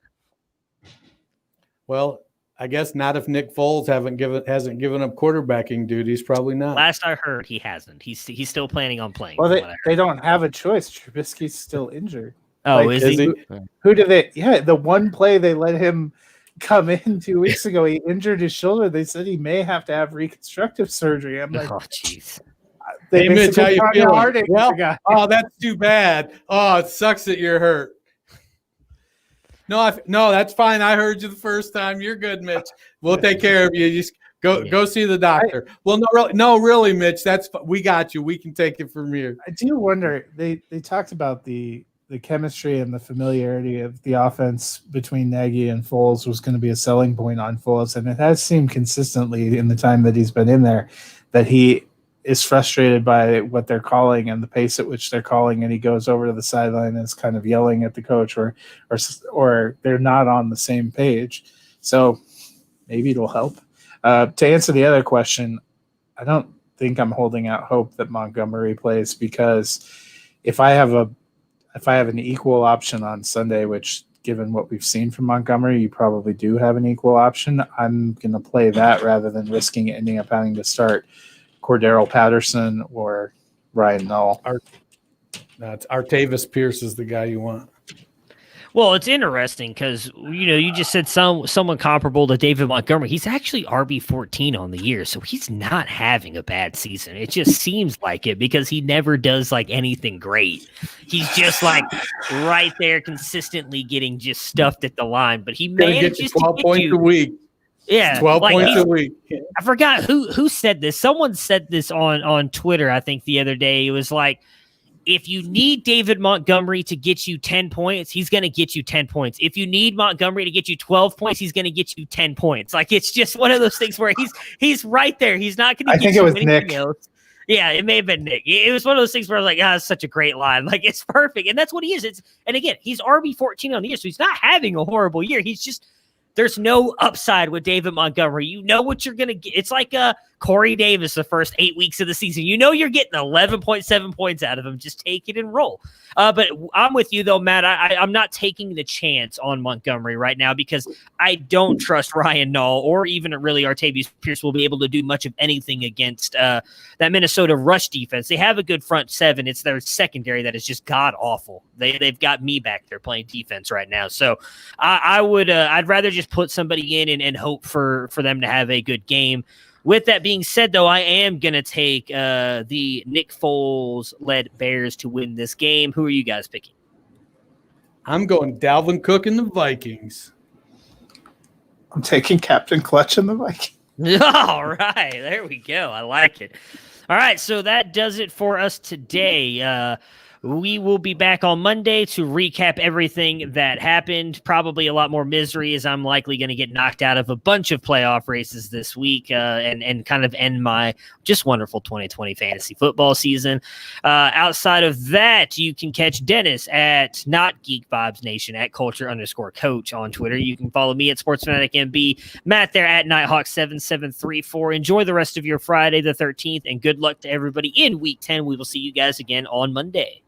Well, I guess not if Nick Foles hasn't given up quarterbacking duties. Probably not. Last I heard, he hasn't. He's still planning on playing. Well, they don't have a choice. Trubisky's still injured. Oh, is he? Who did they? Yeah, the one play they let him come in 2 weeks ago, he injured his shoulder. They said he may have to have reconstructive surgery. I'm like, oh, jeez. Hey, Mitch, how you feeling? Well, that's too bad. Oh, it sucks that you're hurt. No, that's fine. I heard you the first time. You're good, Mitch. We'll take care of you. Just go see the doctor. Really, Mitch. We got you. We can take it from here. I do wonder. They talked about the chemistry and the familiarity of the offense between Nagy and Foles was going to be a selling point on Foles, and it has seemed consistently in the time that he's been in there that he is frustrated by what they're calling and the pace at which they're calling, and he goes over to the sideline and is kind of yelling at the coach, or they're not on the same page. So maybe it'll help. To answer the other question, I don't think I'm holding out hope that Montgomery plays, because if I have an equal option on Sunday, which given what we've seen from Montgomery, you probably do have an equal option, I'm going to play that rather than risking ending up having to start Cordero Patterson or Ryan Null. Artavis Pierce is the guy you want. Well, it's interesting because you just said someone comparable to David Montgomery. He's actually RB14 on the year, so he's not having a bad season. It just seems like it because he never does like anything great. He's just like right there, consistently getting just stuffed at the line. But he manages 12 to points a week. Yeah, 12 points a week. I forgot who said this. Someone said this on Twitter. I think the other day. It was like, if you need David Montgomery to get you 10 points, he's going to get you 10 points. If you need Montgomery to get you 12 points, he's going to get you 10 points. Like, it's just one of those things where he's right there. He's not going to get you anything else. Yeah, it may have been Nick. It was one of those things where I was like, it's such a great line. Like, it's perfect. And that's what he is. And again, he's RB14 on the year, so he's not having a horrible year. He's just, there's no upside with David Montgomery. You know what you're going to get. It's like Corey Davis the first 8 weeks of the season. You know you're getting 11.7 points out of him. Just take it and roll. But I'm with you, though, Matt. I'm not taking the chance on Montgomery right now because I don't trust Ryan Nall or even really Artavius Pierce will be able to do much of anything against that Minnesota rush defense. They have a good front seven. It's their secondary that is just god-awful. They've got me back there playing defense right now. So I'd rather just put somebody in and hope for them to have a good game. With that being said, though, I am going to take the Nick Foles-led Bears to win this game. Who are you guys picking? I'm going Dalvin Cook and the Vikings. I'm taking Captain Clutch and the Vikings. All right. There we go. I like it. All right. So that does it for us today. We will be back on Monday to recap everything that happened. Probably a lot more misery as I'm likely going to get knocked out of a bunch of playoff races this week and kind of end my just wonderful 2020 fantasy football season. Outside of that, you can catch Dennis at Not Geek Vibes Nation at Culture_Coach on Twitter. You can follow me at SportsFanaticMB, Matt there at Nighthawk7734. Enjoy the rest of your Friday the 13th and good luck to everybody in Week 10. We will see you guys again on Monday.